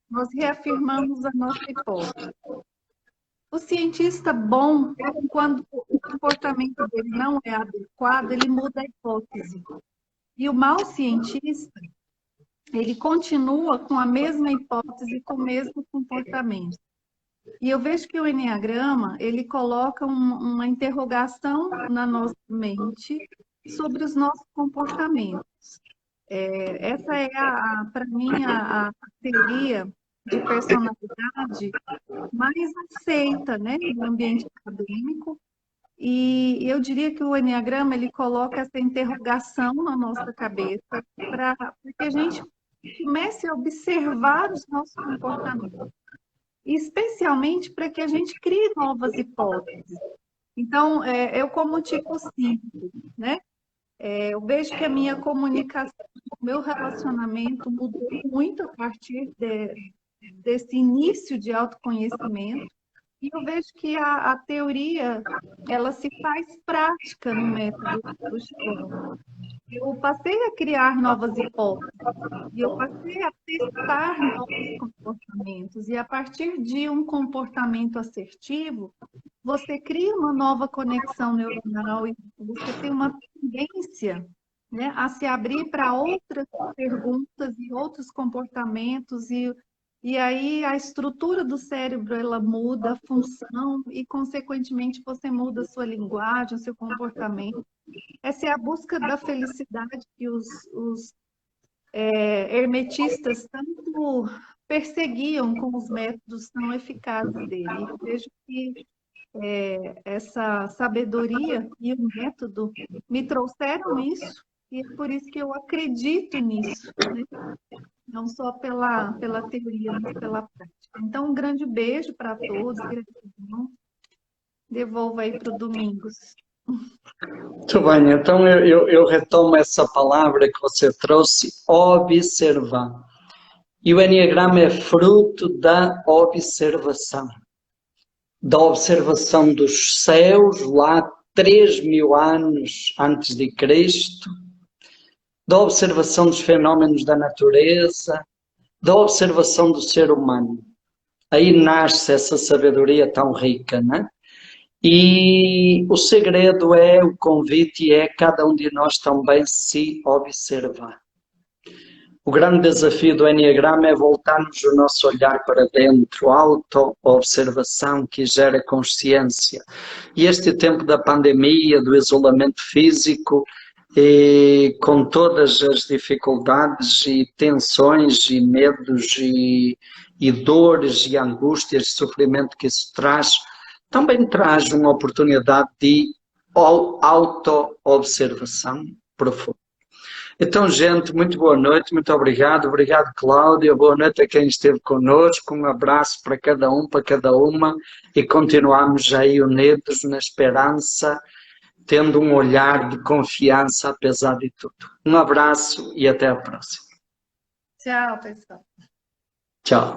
nós reafirmamos a nossa hipótese. O cientista bom, quando o comportamento dele não é adequado, ele muda a hipótese. E o mau cientista, ele continua com a mesma hipótese, com o mesmo comportamento. E eu vejo que o enneagrama, ele coloca uma interrogação na nossa mente sobre os nossos comportamentos. Essa é, para mim, a teoria de personalidade mais aceita, né, no ambiente acadêmico. E eu diria que o enneagrama, ele coloca essa interrogação na nossa cabeça para que a gente comece a observar os nossos comportamentos. Especialmente para que a gente crie novas hipóteses. Então, eu como tipo 5, né? Eu vejo que a minha comunicação, o meu relacionamento mudou muito a partir desse início de autoconhecimento. E eu vejo que a teoria, ela se faz prática no método do Chico. Eu passei a criar novas hipóteses, e eu passei a testar novos comportamentos. E a partir de um comportamento assertivo, você cria uma nova conexão neuronal e você tem uma tendência, né, a se abrir para outras perguntas e outros comportamentos. E aí a estrutura do cérebro, ela muda a função e, consequentemente, você muda a sua linguagem, o seu comportamento. Essa é a busca da felicidade que os hermetistas tanto perseguiam com os métodos tão eficazes dele. Eu vejo que essa sabedoria e o método me trouxeram isso, e é por isso que eu acredito nisso, né? Não só pela teoria, mas pela prática. Então, um grande beijo para todos, gratidão. Devolvo aí para o Domingos. Muito bem, então eu retomo essa palavra que você trouxe, observar. E o enneagrama é fruto da observação dos céus, lá 3.000 anos antes de Cristo, da observação dos fenómenos da natureza, da observação do ser humano. Aí nasce essa sabedoria tão rica, né? E o segredo é, o convite é cada um de nós também se observar. O grande desafio do enneagrama é voltarmos o nosso olhar para dentro, auto-observação que gera consciência. E este tempo da pandemia, do isolamento físico, com todas as dificuldades e tensões e medos e dores e angústias e sofrimento que isso traz, também traz uma oportunidade de auto-observação profunda. Então, gente, muito boa noite, muito obrigado. Obrigado, Cláudia. Boa noite a quem esteve conosco. Um abraço para cada um, para cada uma. E continuamos aí unidos na esperança, tendo um olhar de confiança apesar de tudo. Um abraço e até a próxima. Tchau, pessoal. Tchau.